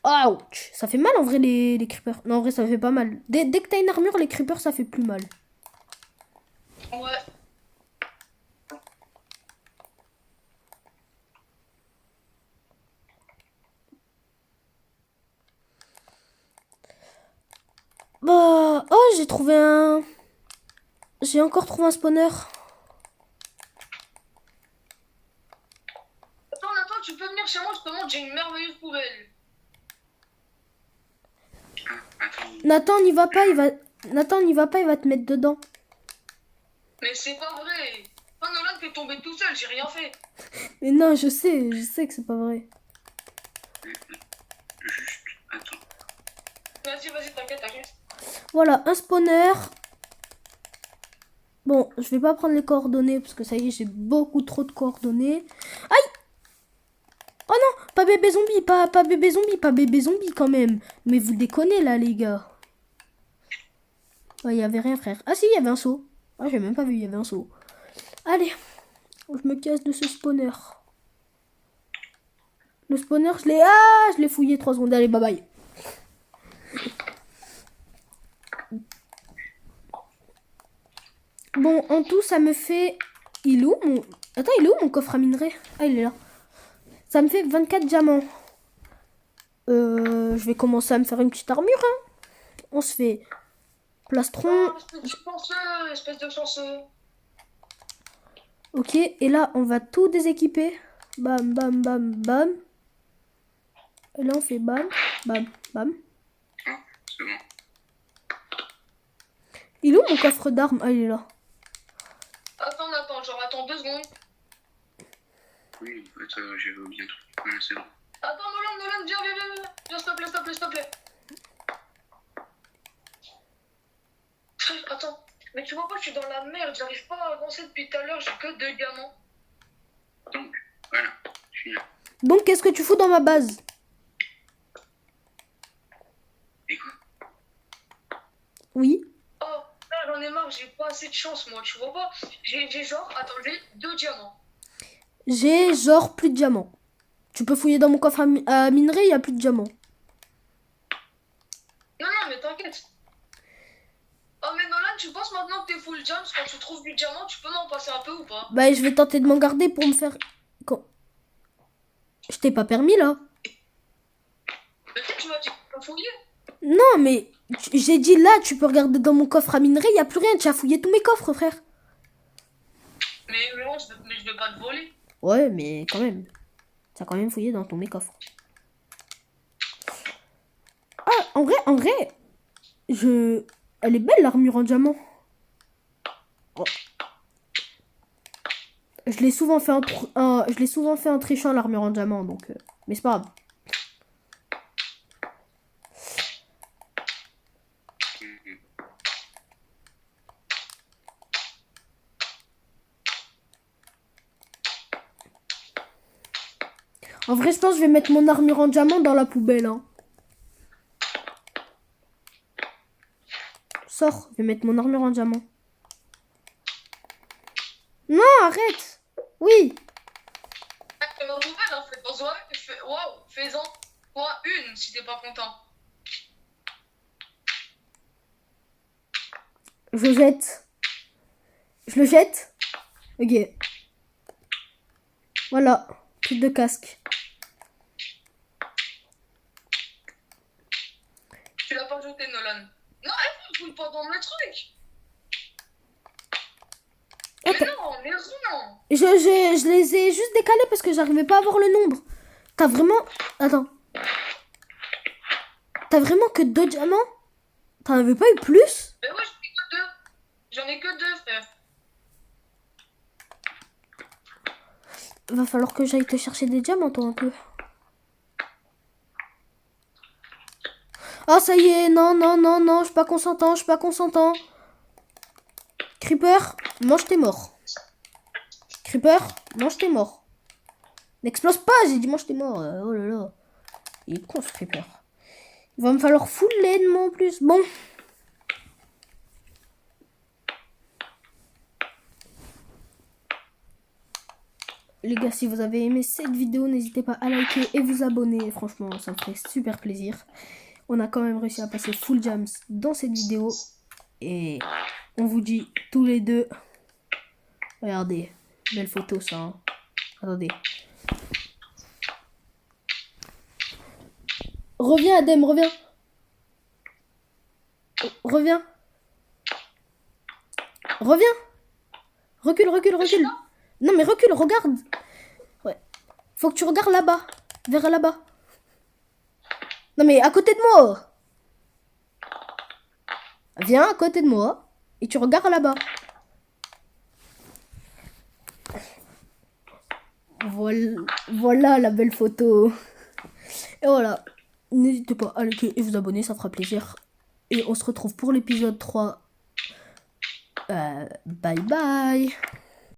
Ouch! Ça fait mal en vrai les creepers. Non, en vrai, ça fait pas mal. Dès que t'as une armure, les creepers, ça fait plus mal. Ouais. Bah... Oh, j'ai trouvé un... J'ai encore trouvé un spawner. Attends, tu peux venir chez moi, je te montre, j'ai une merveilleuse poubelle. Attends. Nathan, n'y va pas, Nathan, n'y va pas, il va te mettre dedans. Mais c'est pas vrai. Oh, Nolan, t'es tombé tout seul, j'ai rien fait. Mais non, je sais que c'est pas vrai. Juste, attends. Vas-y, t'inquiète. Voilà, un spawner. Bon, je vais pas prendre les coordonnées parce que ça y est, j'ai beaucoup trop de coordonnées. Aïe! Oh non, pas bébé zombie, pas bébé zombie quand même. Mais vous déconnez là, les gars. Ouais, y avait rien, frère. Ah si, il y avait un seau. Ah, j'ai même pas vu, il y avait un seau. Allez, je me casse de ce spawner. Le spawner, je l'ai fouillé 3 secondes. Allez, bye bye. Bon, en tout, ça me fait... Il est où mon... Attends, il est où mon coffre à minerai? Ah, il est là. Ça me fait 24 diamants. Je vais commencer à me faire une petite armure. Hein. On se fait plastron. Espèce de chanceux. Ok, et là, on va tout déséquiper. Bam, bam, bam, bam. Et là, on fait bam, bam, bam. Ah, c'est bon. Il est où mon coffre d'armes? Ah, il est là. Attends, genre attends 2 secondes. Oui, en fait, j'ai oublié un truc. Ouais, c'est bon. Attends, Nolan, viens, s'il te plaît. Attends, mais tu vois pas, je suis dans la merde, j'arrive pas à avancer depuis tout à l'heure, j'ai que 2 diamants. Donc, voilà, je suis là. Donc, qu'est-ce que tu fous dans ma base? Et quoi? Oui. Oh, là j'en ai marre, j'ai pas assez de chance moi, tu vois pas. J'ai genre, attends, j'ai 2 diamants. J'ai genre plus de diamants. Tu peux fouiller dans mon coffre à minerai, il y a plus de diamants. Non, mais t'inquiète. Oh, mais Nolan, tu penses maintenant que t'es full jams, quand tu trouves du diamant, tu peux m'en passer un peu ou pas? Bah, je vais tenter de m'en garder pour me faire... Je t'ai pas permis, là. Peut-être tu m'as dit qu'on peut fouiller. Non, mais j'ai dit là, tu peux regarder dans mon coffre à minerai, il y a plus rien. Tu as fouillé tous mes coffres, frère. Mais non, je vais pas te voler. Ouais, mais quand même. T'as quand même fouillé dans tous mes coffres. Ah, en vrai, elle est belle, l'armure en diamant. Oh. Je l'ai souvent fait en trichant, l'armure en diamant, donc... Mais c'est pas grave. En vrai, je pense que je vais mettre mon armure en diamant dans la poubelle. Hein. Sors, je vais mettre mon armure en diamant. Non, arrête. Oui. Ma poubelle, hein, fais-en toi une si t'es pas content. Je jette. Je le jette. Ok. Voilà. Plus de casque. Tu l'as pas jeté, Nolan. Non, elle ne fout pas dans le truc. Attends. Mais non, mais non. Je les ai juste décalés parce que j'arrivais pas à voir le nombre. T'as vraiment... Attends. T'as vraiment que 2 diamants? T'en avais pas eu plus? Mais ouais, j'en ai que 2, frère. Va falloir que j'aille te chercher des diamants, toi, un peu. Oh, ça y est, non, je suis pas consentant. Creeper, mange tes morts. Creeper, mange tes morts. N'explose pas, j'ai dit mange tes morts. Oh là là. Il est con, ce Creeper. Il va me falloir full l'aidement en plus. Bon. Les gars, si vous avez aimé cette vidéo, n'hésitez pas à liker et vous abonner. Franchement, ça me ferait super plaisir. On a quand même réussi à passer full jams dans cette vidéo. Et on vous dit tous les deux. Regardez, belle photo ça. Hein. Attendez. Reviens Adem, reviens. Reviens. Recule. Non mais recule, regarde. Ouais. Faut que tu regardes là-bas. Vers là-bas. Non mais à côté de moi. Viens à côté de moi. Et tu regardes là-bas. Voilà la belle photo. Et voilà. n'hésitez pas à liker et vous abonner, ça fera plaisir. Et on se retrouve pour l'épisode 3. Bye bye.